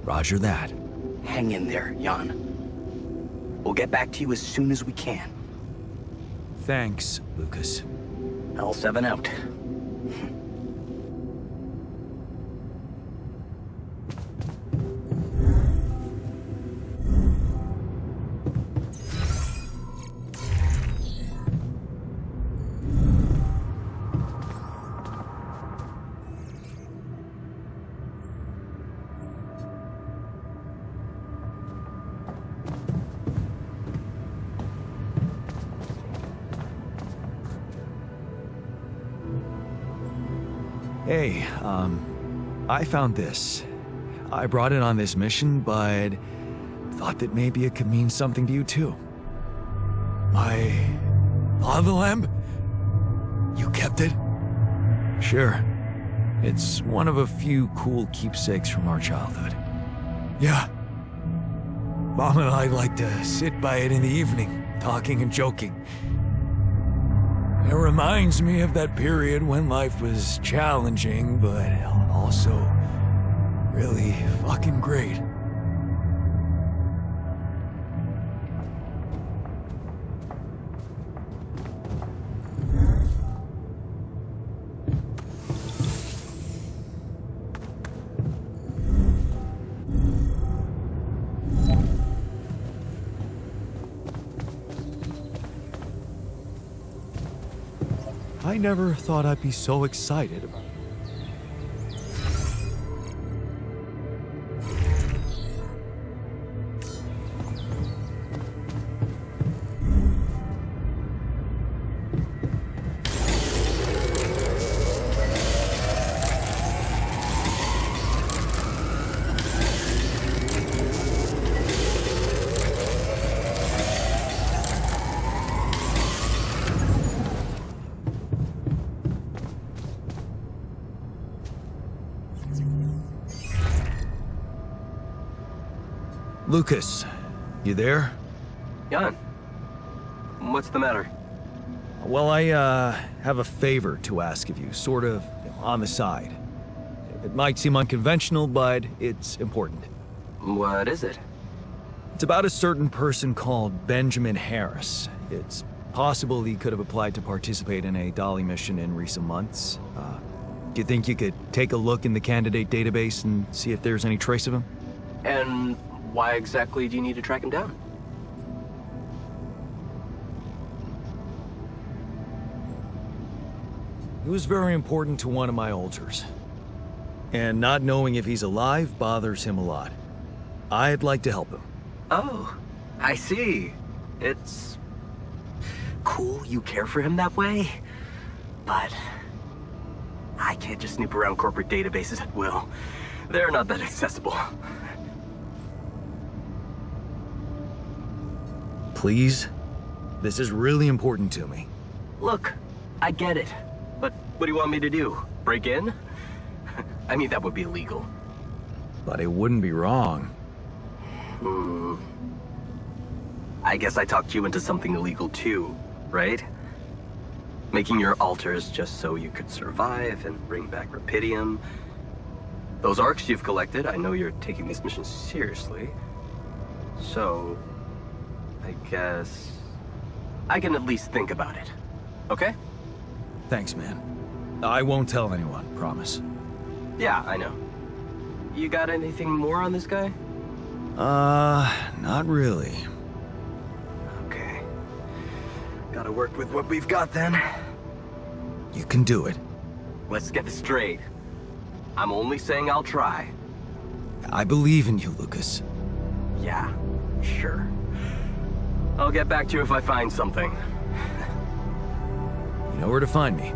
Roger that. Hang in there, Jan. We'll get back to you as soon as we can. Thanks, Lucas. L7 out. Hey, I found this. I brought it on this mission, but thought that maybe it could mean something to you too. My lava lamp? You kept it? Sure. It's one of a few cool keepsakes from our childhood. Yeah. Mom and I like to sit by it in the evening, talking and joking. It reminds me of that period when life was challenging, but also really fucking great. I never thought I'd be so excited about it. Lucas, you there? Jan, what's the matter? Well, I have a favor to ask of you, sort of on the side. It might seem unconventional, but it's important. What is it? It's about a certain person called Benjamin Harris. It's possible he could have applied to participate in a Dolly mission in recent months. Do you think you could take a look in the candidate database and see if there's any trace of him? And why exactly do you need to track him down? He was very important to one of my alters. And not knowing if he's alive bothers him a lot. I'd like to help him. Oh, I see. It's cool you care for him that way, but I can't just snoop around corporate databases at will. They're not that accessible. Please? This is really important to me. Look, I get it, but what do you want me to do? Break in? I mean, that would be illegal. But it wouldn't be wrong. I guess I talked you into something illegal too, right? Making your altars just so you could survive and bring back Rapidium. Those arcs you've collected, I know you're taking this mission seriously. So, I guess I can at least think about it. Okay? Thanks, man. I won't tell anyone, promise. Yeah, I know. You got anything more on this guy? Not really. Okay. Gotta work with what we've got then. You can do it. Let's get this straight. I'm only saying I'll try. I believe in you, Lucas. Yeah, sure. I'll get back to you if I find something. You know where to find me.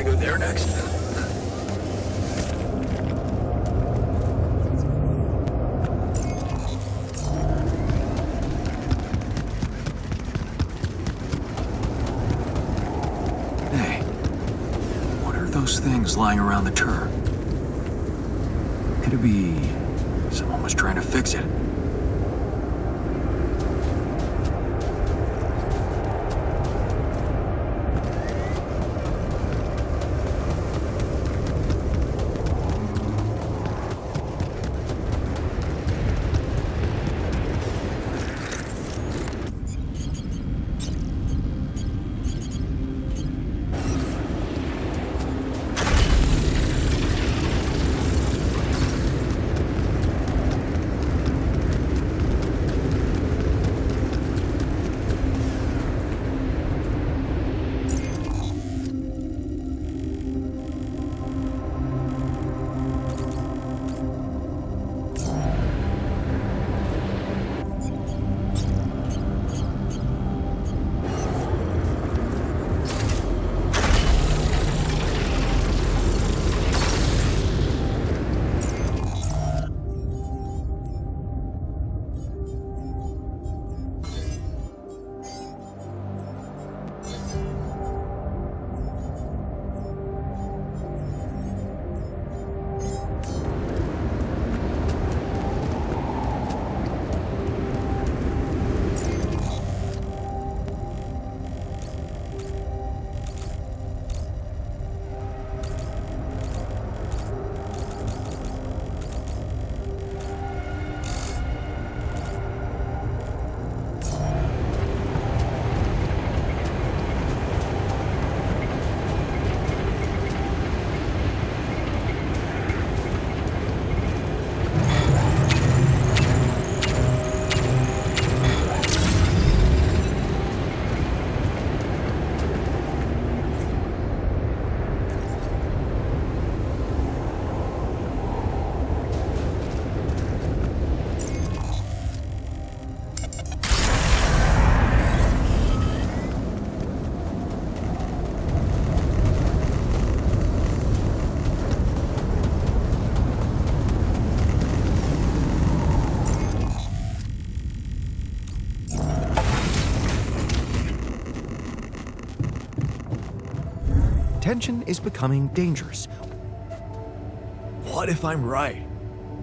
I go there next? Hey, what are those things lying around the turret? Could it be someone was trying to fix it? Tension is becoming dangerous. What if I'm right?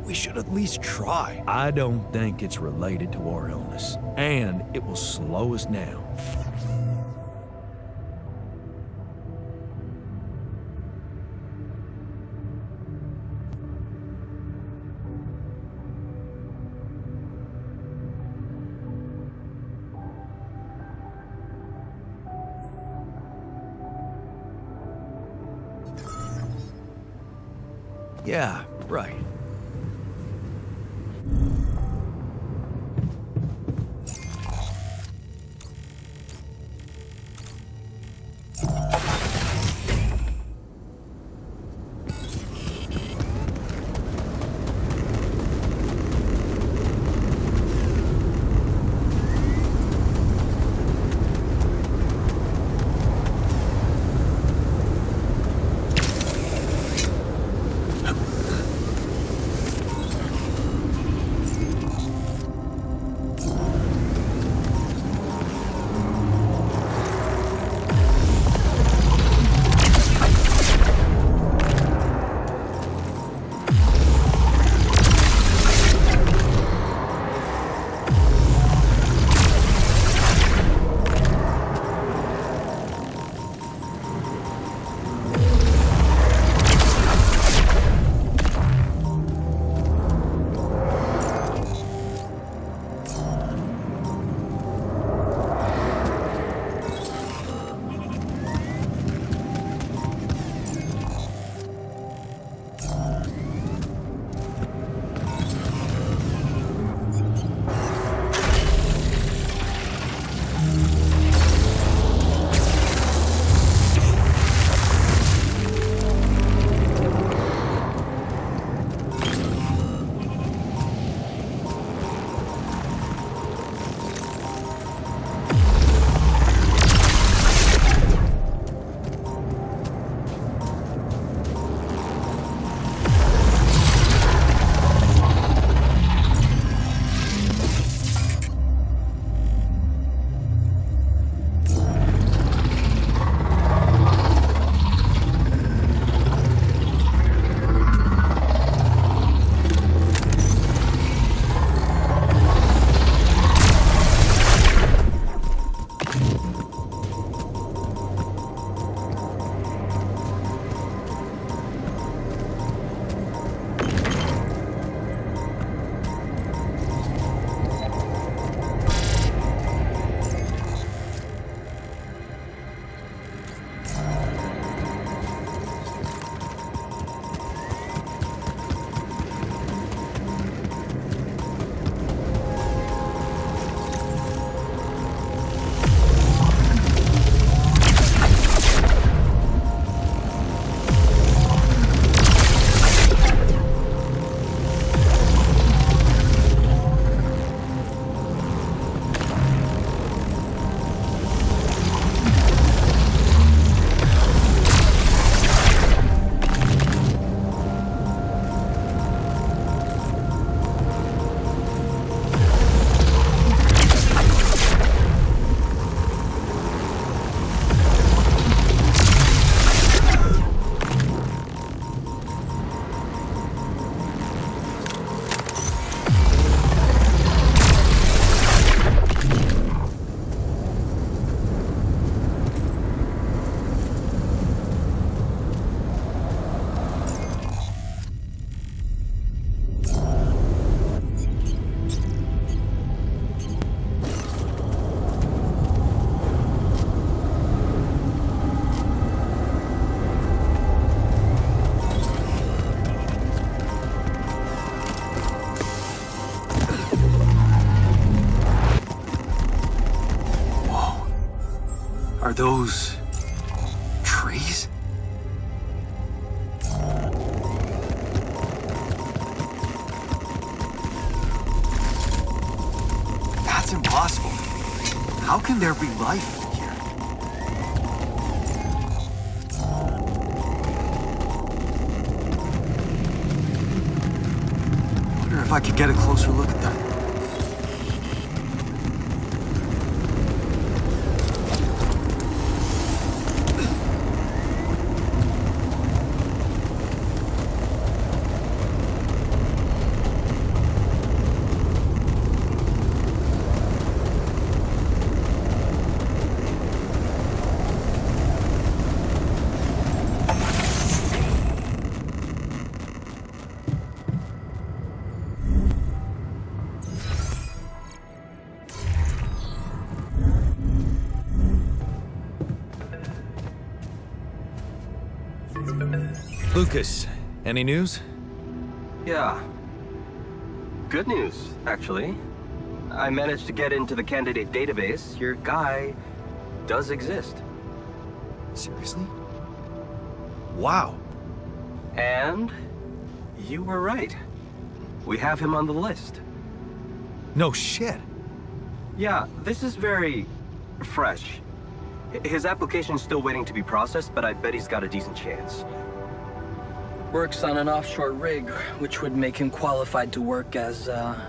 We should at least try. I don't think it's related to our illness, and it will slow us down. Yeah, right. Are those trees? That's impossible. How can there be life here? I wonder if I could get a closer look at them. Lucas, any news? Yeah. Good news, actually. I managed to get into the candidate database. Your guy does exist. Seriously? Wow. And you were right. We have him on the list. No shit. Yeah, this is very fresh. His application's still waiting to be processed, but I bet he's got a decent chance. Works on an offshore rig, which would make him qualified to work as a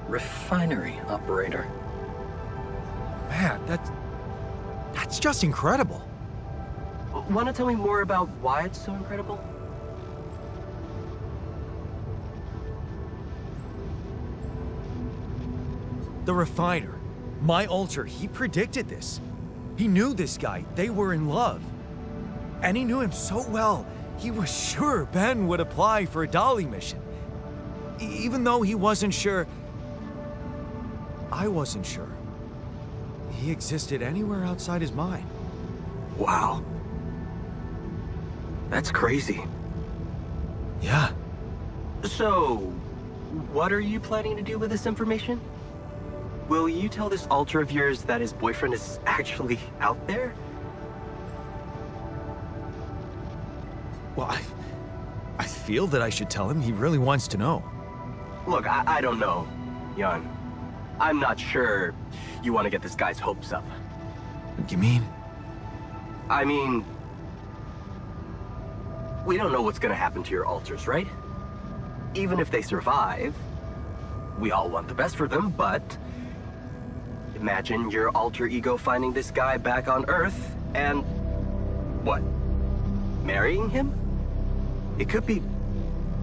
refinery operator. Man, that's just incredible. Want to tell me more about why it's so incredible? The refiner, my alter, he predicted this. He knew this guy. They were in love. And he knew him so well, he was sure Ben would apply for a Dolly mission. Even though he wasn't sure, I wasn't sure. He existed anywhere outside his mind. Wow. That's crazy. Yeah. So, what are you planning to do with this information? Will you tell this alter of yours that his boyfriend is actually out there? Well, I feel that I should tell him. He really wants to know. Look, I don't know, Jan. I'm not sure you want to get this guy's hopes up. You mean? I mean, we don't know what's gonna happen to your alters, right? Even if they survive, we all want the best for them, but imagine your alter ego finding this guy back on Earth and what? Marrying him? It could be,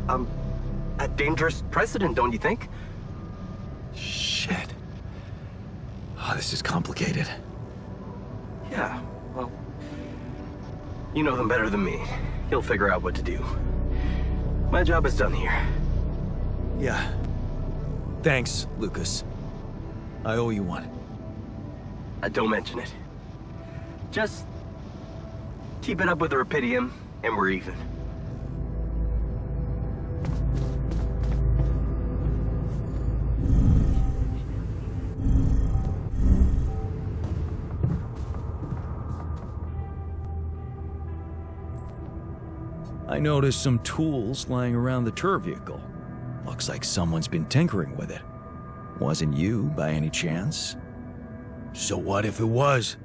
a dangerous precedent, don't you think? Shit. Oh, this is complicated. Yeah, well, you know them better than me. He'll figure out what to do. My job is done here. Yeah. Thanks, Lucas. I owe you one. Don't mention it. Just keep it up with the Rapidium, and we're even. I noticed some tools lying around the tour vehicle. Looks like someone's been tinkering with it. Wasn't you, by any chance? So what if it was?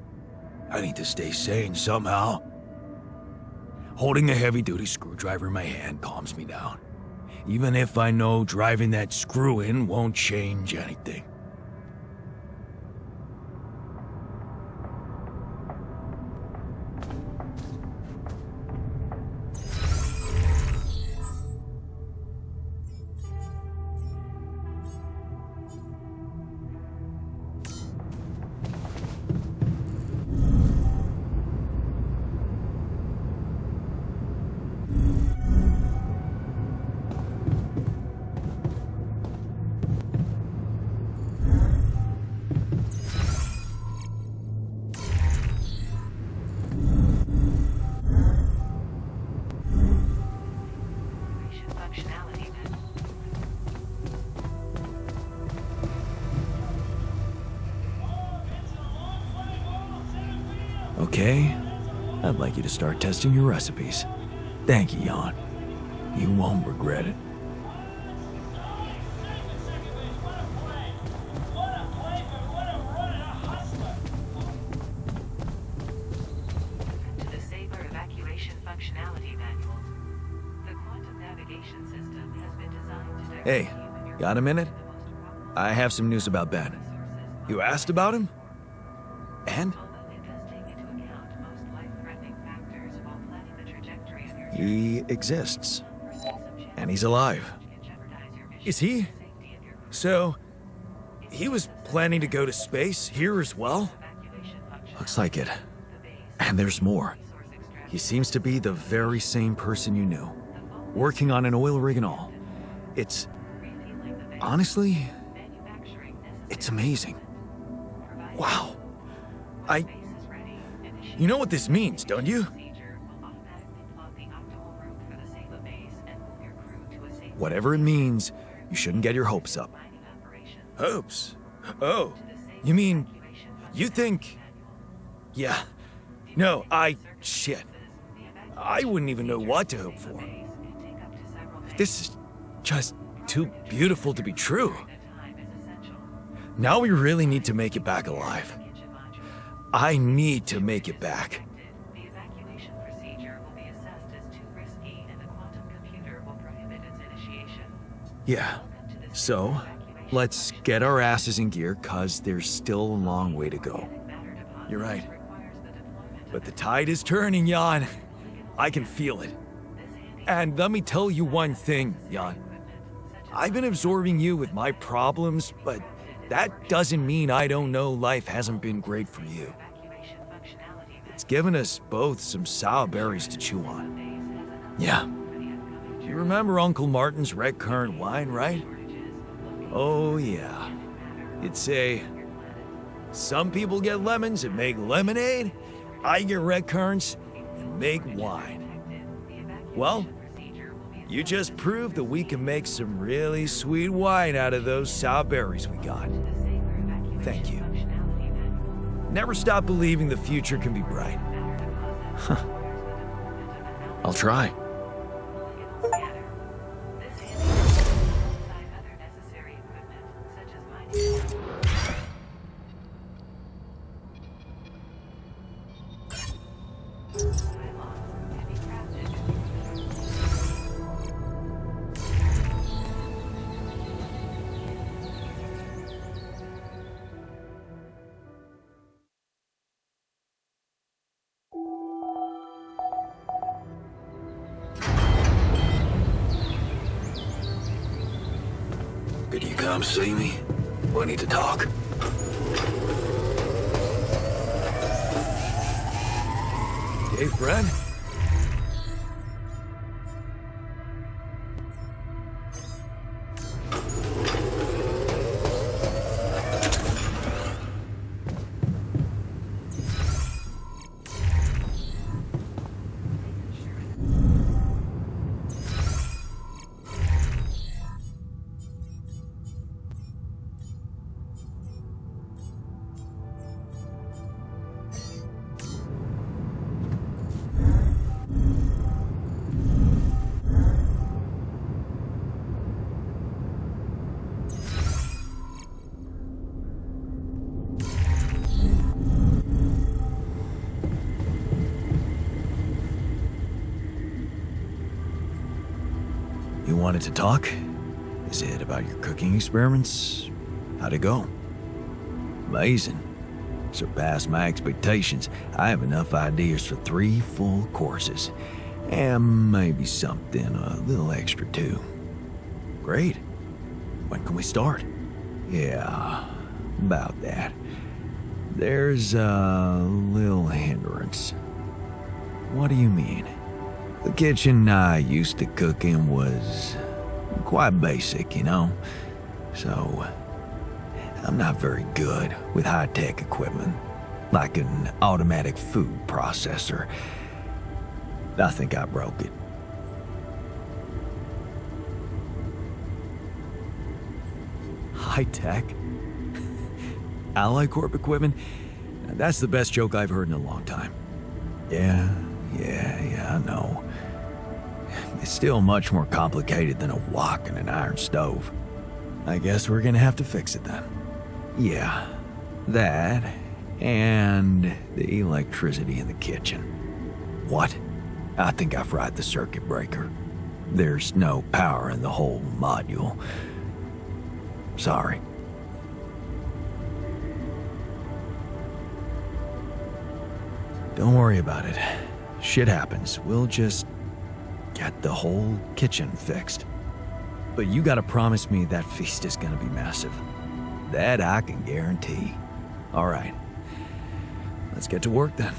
I need to stay sane somehow. Holding a heavy-duty screwdriver in my hand calms me down. Even if I know driving that screw in won't change anything. Okay, I'd like you to start testing your recipes. Thank you, Jan. You won't regret it. To the Saber evacuation functionality manual. The quantum navigation system has been designed to Hey, got a minute? I have some news about Ben. You asked about him? And? He exists. And he's alive. Is he? So, he was planning to go to space here as well? Looks like it. And there's more. He seems to be the very same person you knew. Working on an oil rig and all. It's... honestly... it's amazing. Wow. You know what this means, don't you? Whatever it means, you shouldn't get your hopes up. Hopes? Oh, you mean... you think... Yeah. No, shit. I wouldn't even know what to hope for. This is just too beautiful to be true. Now we really need to make it back alive. I need to make it back. The evacuation procedure will be assessed as too risky, and the quantum computer will prohibit its initiation. Yeah. So, let's get our asses in gear, cause there's still a long way to go. You're right. But the tide is turning, Jan. I can feel it. And let me tell you one thing, Jan. I've been absorbing you with my problems, but that doesn't mean I don't know life hasn't been great for you. It's given us both some sour berries to chew on. Yeah. You remember Uncle Martin's red currant wine, right? Oh, yeah. It'd say, some people get lemons and make lemonade. I get red currants and make wine. Well, you just proved that we can make some really sweet wine out of those sour berries we got. Thank you. Never stop believing the future can be bright. I'll try. Could you come see me? We need to talk. Hey, friend. You wanted to talk? Is it about your cooking experiments? How'd it go? Amazing. Surpassed my expectations. I have enough ideas for 3 full courses. And maybe something a little extra too. Great. When can we start? Yeah, about that. There's a little hindrance. What do you mean? The kitchen I used to cook in was quite basic, you know? So, I'm not very good with high-tech equipment, like an automatic food processor. I think I broke it. High tech? Ally Corp equipment? That's the best joke I've heard in a long time. Yeah, I know. It's still much more complicated than a wok and an iron stove. I guess we're gonna have to fix it then. Yeah, that and the electricity in the kitchen. What? I think I fried the circuit breaker. There's no power in the whole module. Sorry. Don't worry about it. Shit happens. We'll just get the whole kitchen fixed. But you gotta promise me that feast is gonna be massive. That I can guarantee. All right. Let's get to work then.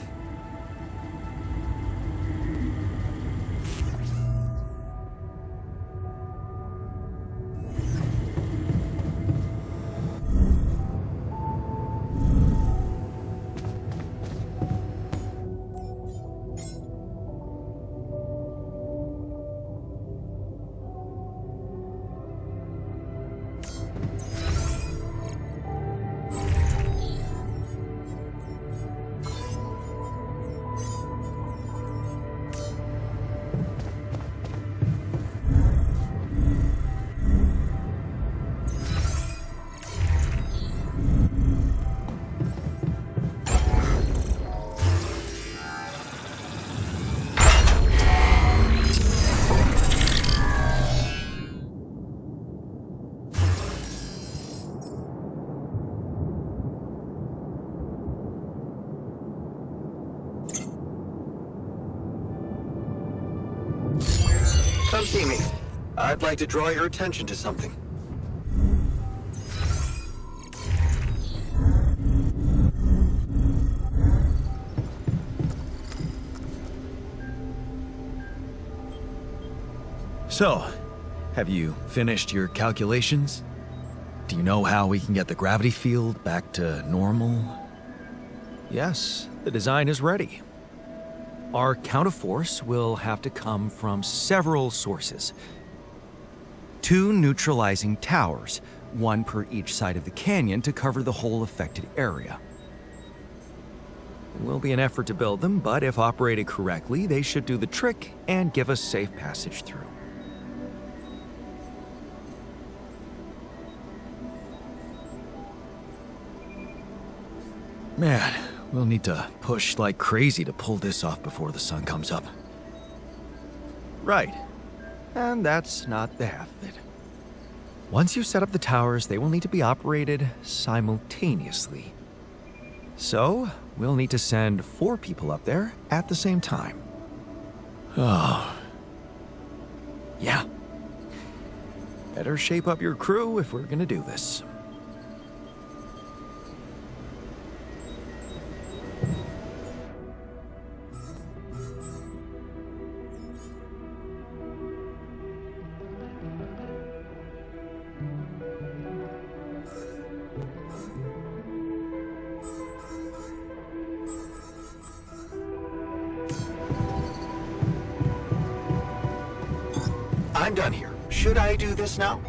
Come see me. I'd like to draw your attention to something. So, have you finished your calculations? Do you know how we can get the gravity field back to normal? Yes, the design is ready. Our counterforce will have to come from several sources. 2 neutralizing towers, 1 per each side of the canyon to cover the whole affected area. It will be an effort to build them, but if operated correctly, they should do the trick and give us safe passage through. Man, we'll need to push like crazy to pull this off before the sun comes up. Right. And that's not the half of it. Once you set up the towers, they will need to be operated simultaneously. So, we'll need to send 4 people up there at the same time. Oh, Yeah. Better shape up your crew if we're gonna do this. I'm done here. Should I do this now?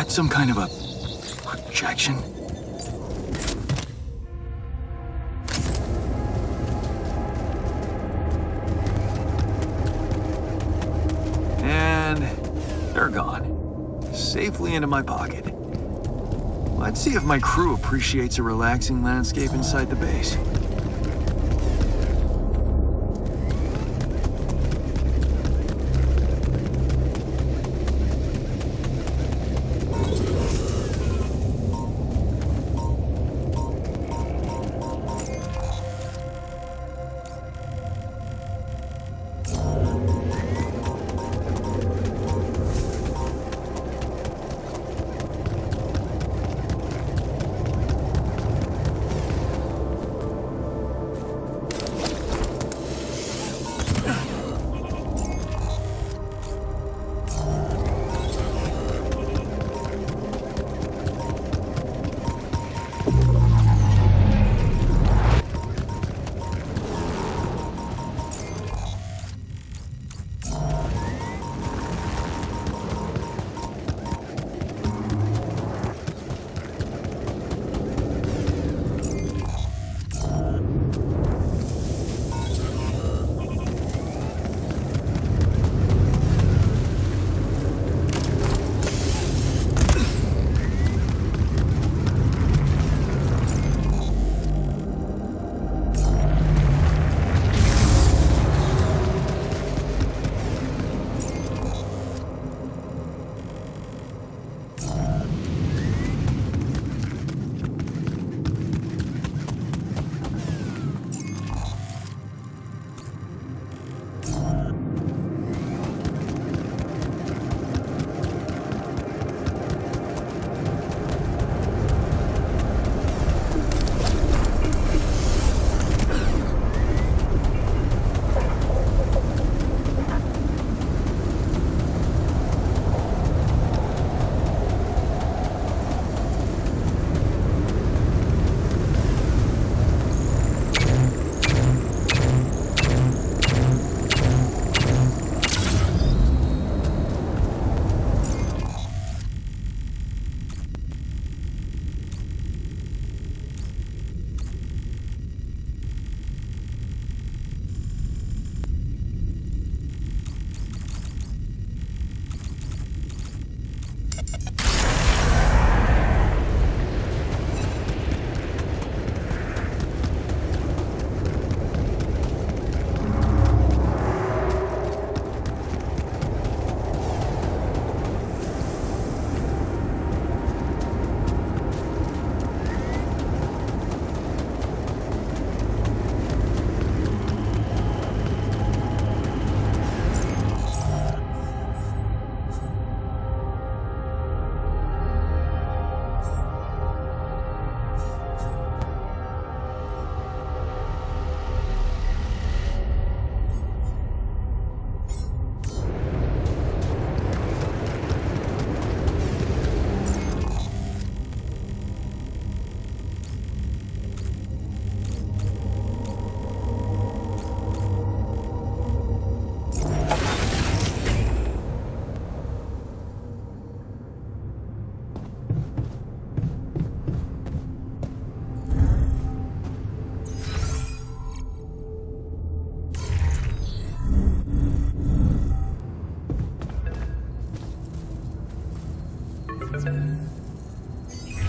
that some kind of a projection? And they're gone. Safely into my pocket. Let's see if my crew appreciates a relaxing landscape inside the base.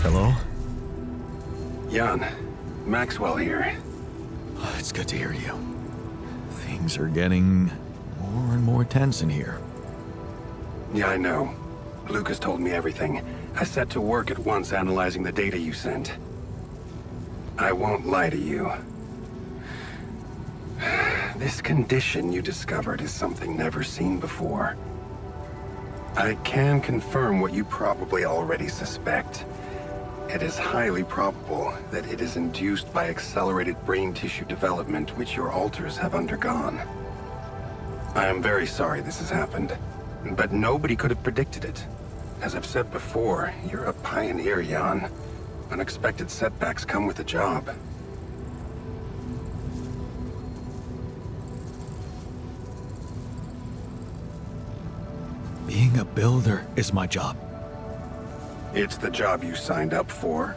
Hello? Jan, Maxwell here. It's good to hear you. Things are getting more and more tense in here. Yeah, I know. Lucas told me everything. I set to work at once analyzing the data you sent. I won't lie to you. This condition you discovered is something never seen before. I can confirm what you probably already suspect. It is highly probable that it is induced by accelerated brain tissue development which your alters have undergone. I am very sorry this has happened, but nobody could have predicted it. As I've said before, you're a pioneer, Jan. Unexpected setbacks come with the job. Being a builder is my job. It's the job you signed up for.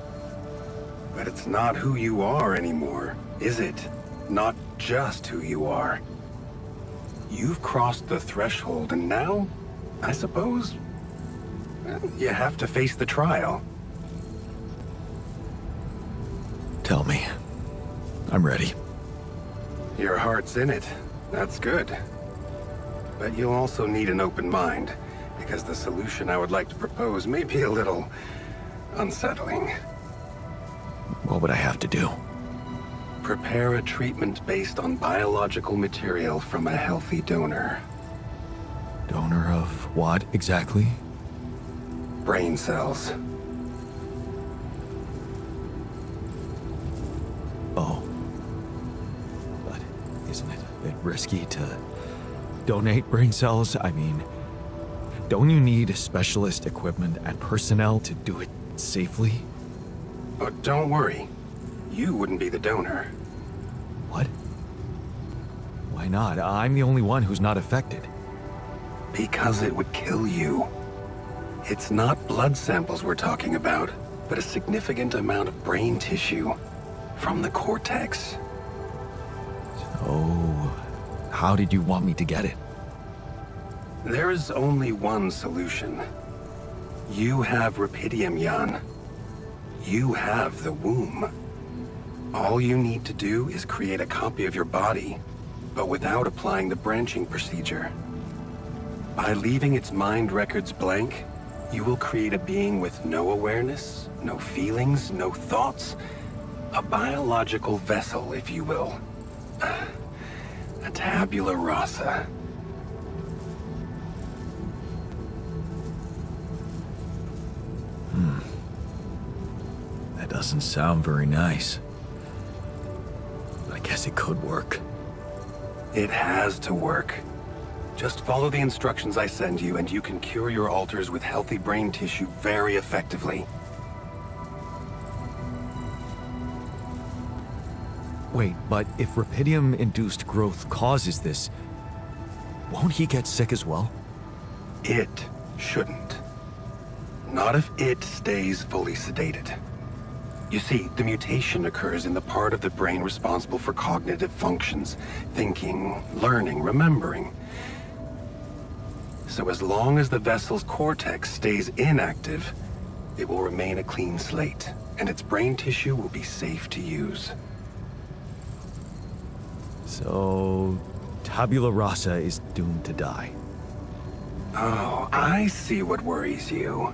But it's not who you are anymore, is it? Not just who you are. You've crossed the threshold, and now, I suppose, well, you have to face the trial. Tell me. I'm ready. Your heart's in it. That's good. But you'll also need an open mind, because the solution I would like to propose may be a little unsettling. What would I have to do? Prepare a treatment based on biological material from a healthy donor. Donor of what exactly? Brain cells. Oh. But isn't it a bit risky to donate brain cells? I mean, don't you need specialist equipment and personnel to do it safely? Oh, don't worry. You wouldn't be the donor. What? Why not? I'm the only one who's not affected. Because it would kill you. It's not blood samples we're talking about, but a significant amount of brain tissue from the cortex. So, how did you want me to get it? There is only one solution. You have Rapidium, Jan. You have the womb. All you need to do is create a copy of your body, but without applying the branching procedure. By leaving its mind records blank, you will create a being with no awareness, no feelings, no thoughts. A biological vessel, if you will. A tabula rasa. That doesn't sound very nice. I guess it could work. It has to work. Just follow the instructions I send you, and you can cure your alters with healthy brain tissue very effectively. Wait, but if Rapidium-induced growth causes this, won't he get sick as well? It shouldn't. Not if it stays fully sedated. You see, the mutation occurs in the part of the brain responsible for cognitive functions, thinking, learning, remembering. So as long as the vessel's cortex stays inactive, it will remain a clean slate, and its brain tissue will be safe to use. So, tabula rasa is doomed to die. Oh, I see what worries you.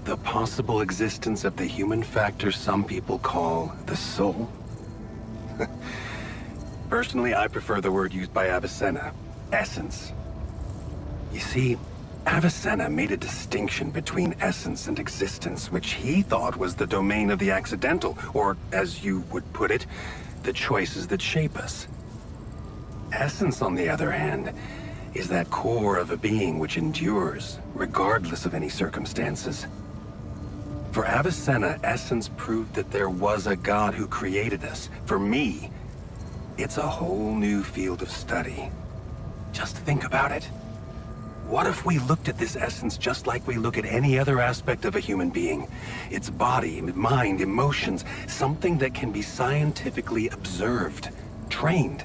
The possible existence of the human factor some people call the soul. Personally, I prefer the word used by Avicenna, essence. You see, Avicenna made a distinction between essence and existence, which he thought was the domain of the accidental, or, as you would put it, the choices that shape us. Essence, on the other hand, is that core of a being which endures, regardless of any circumstances. For Avicenna, essence proved that there was a God who created us. For me, it's a whole new field of study. Just think about it. What if we looked at this essence just like we look at any other aspect of a human being? Its body, mind, emotions, something that can be scientifically observed, trained,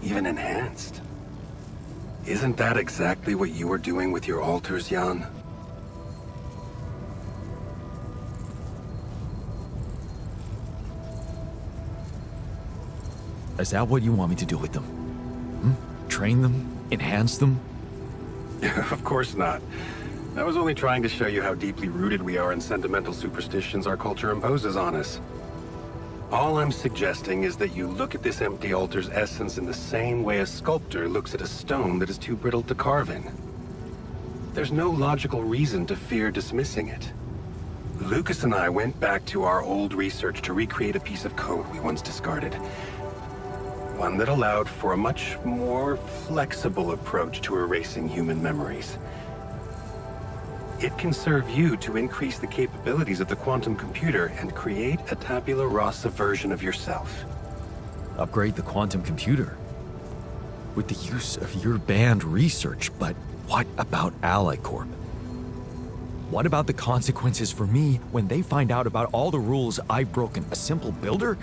even enhanced. Isn't that exactly what you were doing with your alters, Jan? Is that what you want me to do with them? Train them? Enhance them? Of course not. I was only trying to show you how deeply rooted we are in sentimental superstitions our culture imposes on us. All I'm suggesting is that you look at this empty altar's essence in the same way a sculptor looks at a stone that is too brittle to carve in. There's no logical reason to fear dismissing it. Lucas and I went back to our old research to recreate a piece of code we once discarded. One that allowed for a much more flexible approach to erasing human memories. It can serve you to increase the capabilities of the quantum computer and create a tabula rasa version of yourself. Upgrade the quantum computer? With the use of your banned research, but what about Ally Corp? What about the consequences for me when they find out about all the rules I've broken? A simple builder?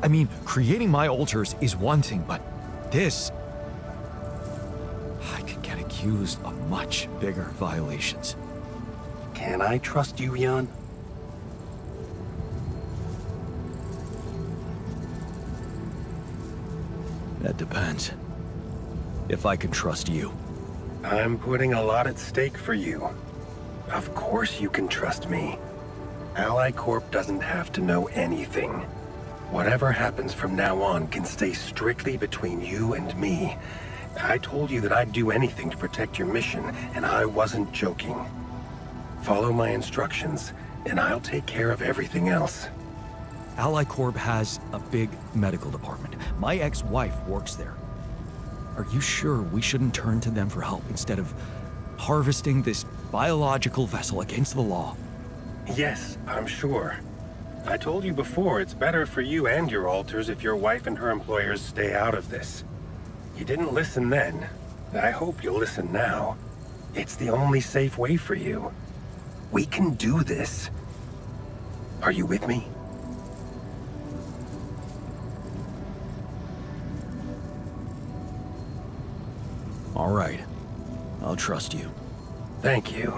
I mean, creating my altars is one thing, but this... I could get accused of much bigger violations. Can I trust you, Jan? That depends. If I can trust you. I'm putting a lot at stake for you. Of course you can trust me. Ally Corp doesn't have to know anything. Whatever happens from now on can stay strictly between you and me. I told you that I'd do anything to protect your mission, and I wasn't joking. Follow my instructions, and I'll take care of everything else. Ally Corp has a big medical department. My ex-wife works there. Are you sure we shouldn't turn to them for help instead of harvesting this biological vessel against the law? Yes, I'm sure. I told you before, it's better for you and your alters if your wife and her employers stay out of this. You didn't listen then. I hope you'll listen now. It's the only safe way for you. We can do this. Are you with me? All right. I'll trust you. Thank you.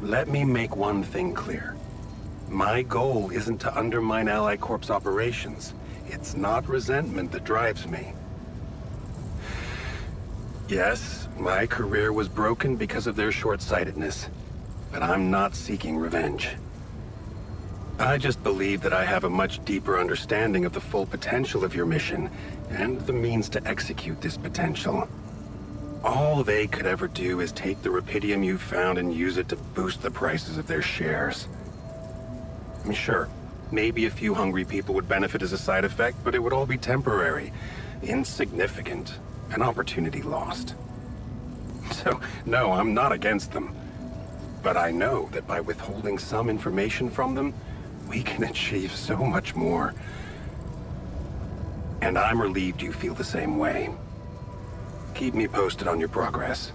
Let me make one thing clear. My goal isn't to undermine Ally Corp's operations. It's not resentment that drives me. Yes, my career was broken because of their short-sightedness, but I'm not seeking revenge. I just believe that I have a much deeper understanding of the full potential of your mission, and the means to execute this potential. All they could ever do is take the rupidium you've found and use it to boost the prices of their shares. I mean, sure, maybe a few hungry people would benefit as a side effect, but it would all be temporary, insignificant, an opportunity lost. So, no, I'm not against them. But I know that by withholding some information from them, we can achieve so much more. And I'm relieved you feel the same way. Keep me posted on your progress.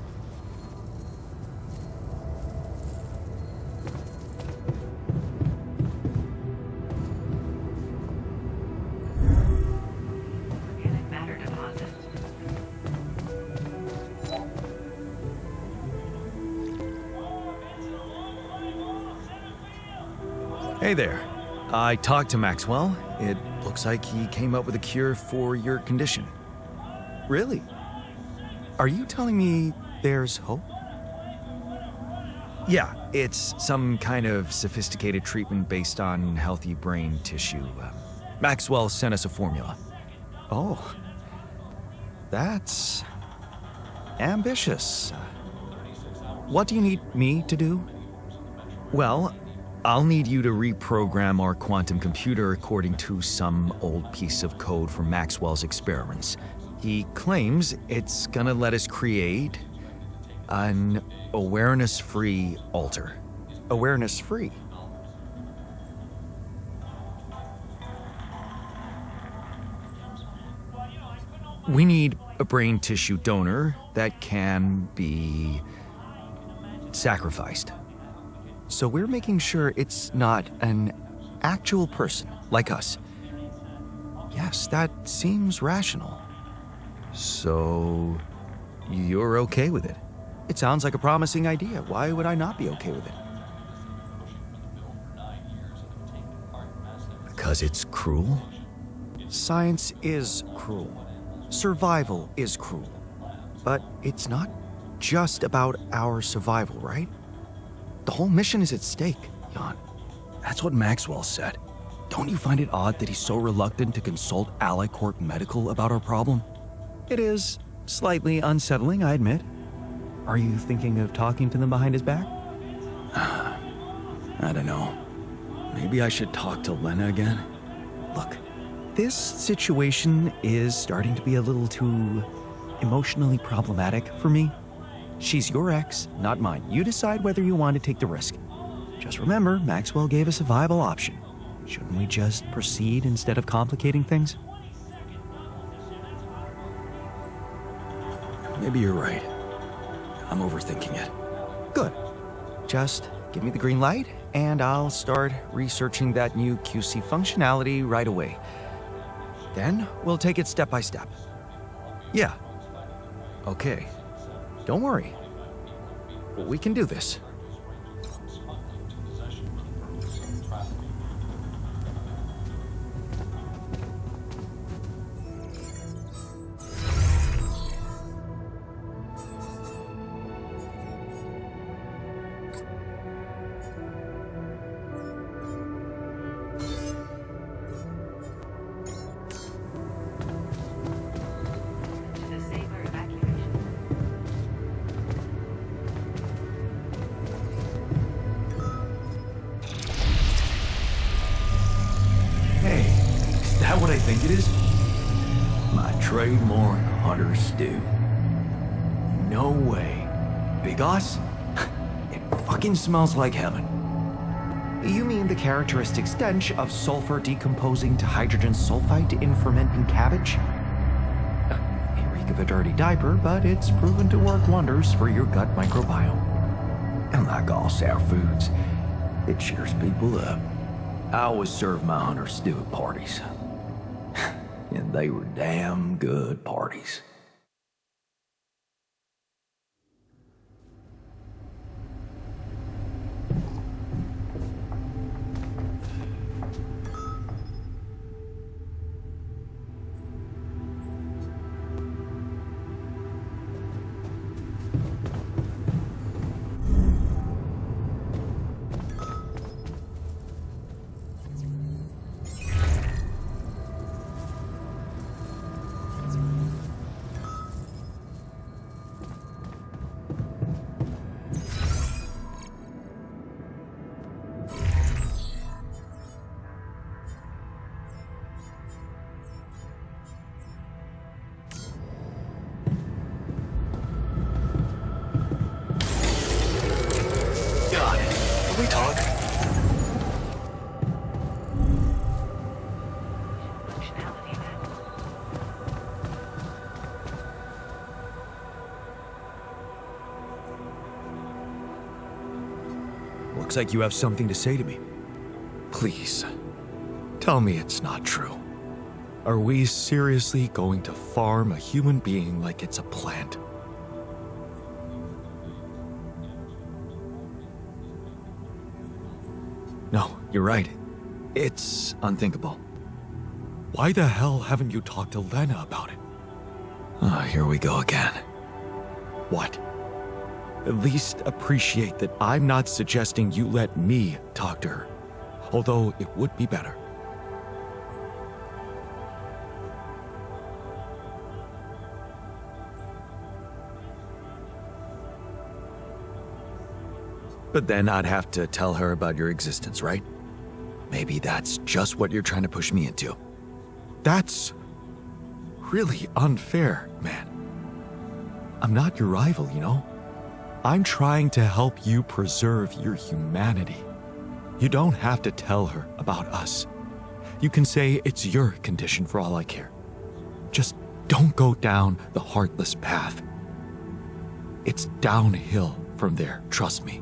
Organic matter deposit. Hey there. I talked to Maxwell. It looks like he came up with a cure for your condition. Really? Are you telling me there's hope? Yeah, it's some kind of sophisticated treatment based on healthy brain tissue. Maxwell sent us a formula. Oh, that's ambitious. What do you need me to do? Well, I'll need you to reprogram our quantum computer according to some old piece of code from Maxwell's experiments. He claims it's gonna let us create an awareness-free altar. Awareness-free? We need a brain tissue donor that can be sacrificed. So we're making sure it's not an actual person like us. Yes, that seems rational. So, you're okay with it? It sounds like a promising idea. Why would I not be okay with it? Because it's cruel? Science is cruel. Survival is cruel. But it's not just about our survival, right? The whole mission is at stake, Jan. That's what Maxwell said. Don't you find it odd that he's so reluctant to consult Ally Corp Medical about our problem? It is slightly unsettling, I admit. Are you thinking of talking to them behind his back? I don't know. Maybe I should talk to Lena again? Look, this situation is starting to be a little too emotionally problematic for me. She's your ex, not mine. You decide whether you want to take the risk. Just remember, Maxwell gave us a viable option. Shouldn't we just proceed instead of complicating things? Maybe you're right. I'm overthinking it. Good. Just give me the green light, and I'll start researching that new QC functionality right away. Then we'll take it step by step. Yeah. Okay. Don't worry. We can do this. To the Saber evacuation. Hey, is that what I think it is? My trademark hunter stew. No way. Big Us? It fucking smells like heaven. You mean the characteristic stench of sulfur decomposing to hydrogen sulfide in fermenting cabbage? May reek of a dirty diaper, but it's proven to work wonders for your gut microbiome. And like all sour foods, it cheers people up. I always serve my hunter stew at parties. And they were damn good parties. God, can we talk? Functionality then. Looks like you have something to say to me. Please, tell me it's not true. Are we seriously going to farm a human being like it's a plant? No, you're right. It's unthinkable. Why the hell haven't you talked to Lena about it? Here we go again. What? At least appreciate that I'm not suggesting you let me talk to her, although it would be better. But then I'd have to tell her about your existence, right? Maybe that's just what you're trying to push me into. That's really unfair, man. I'm not your rival, you know? I'm trying to help you preserve your humanity. You don't have to tell her about us. You can say it's your condition for all I care. Just don't go down the heartless path. It's downhill from there, trust me.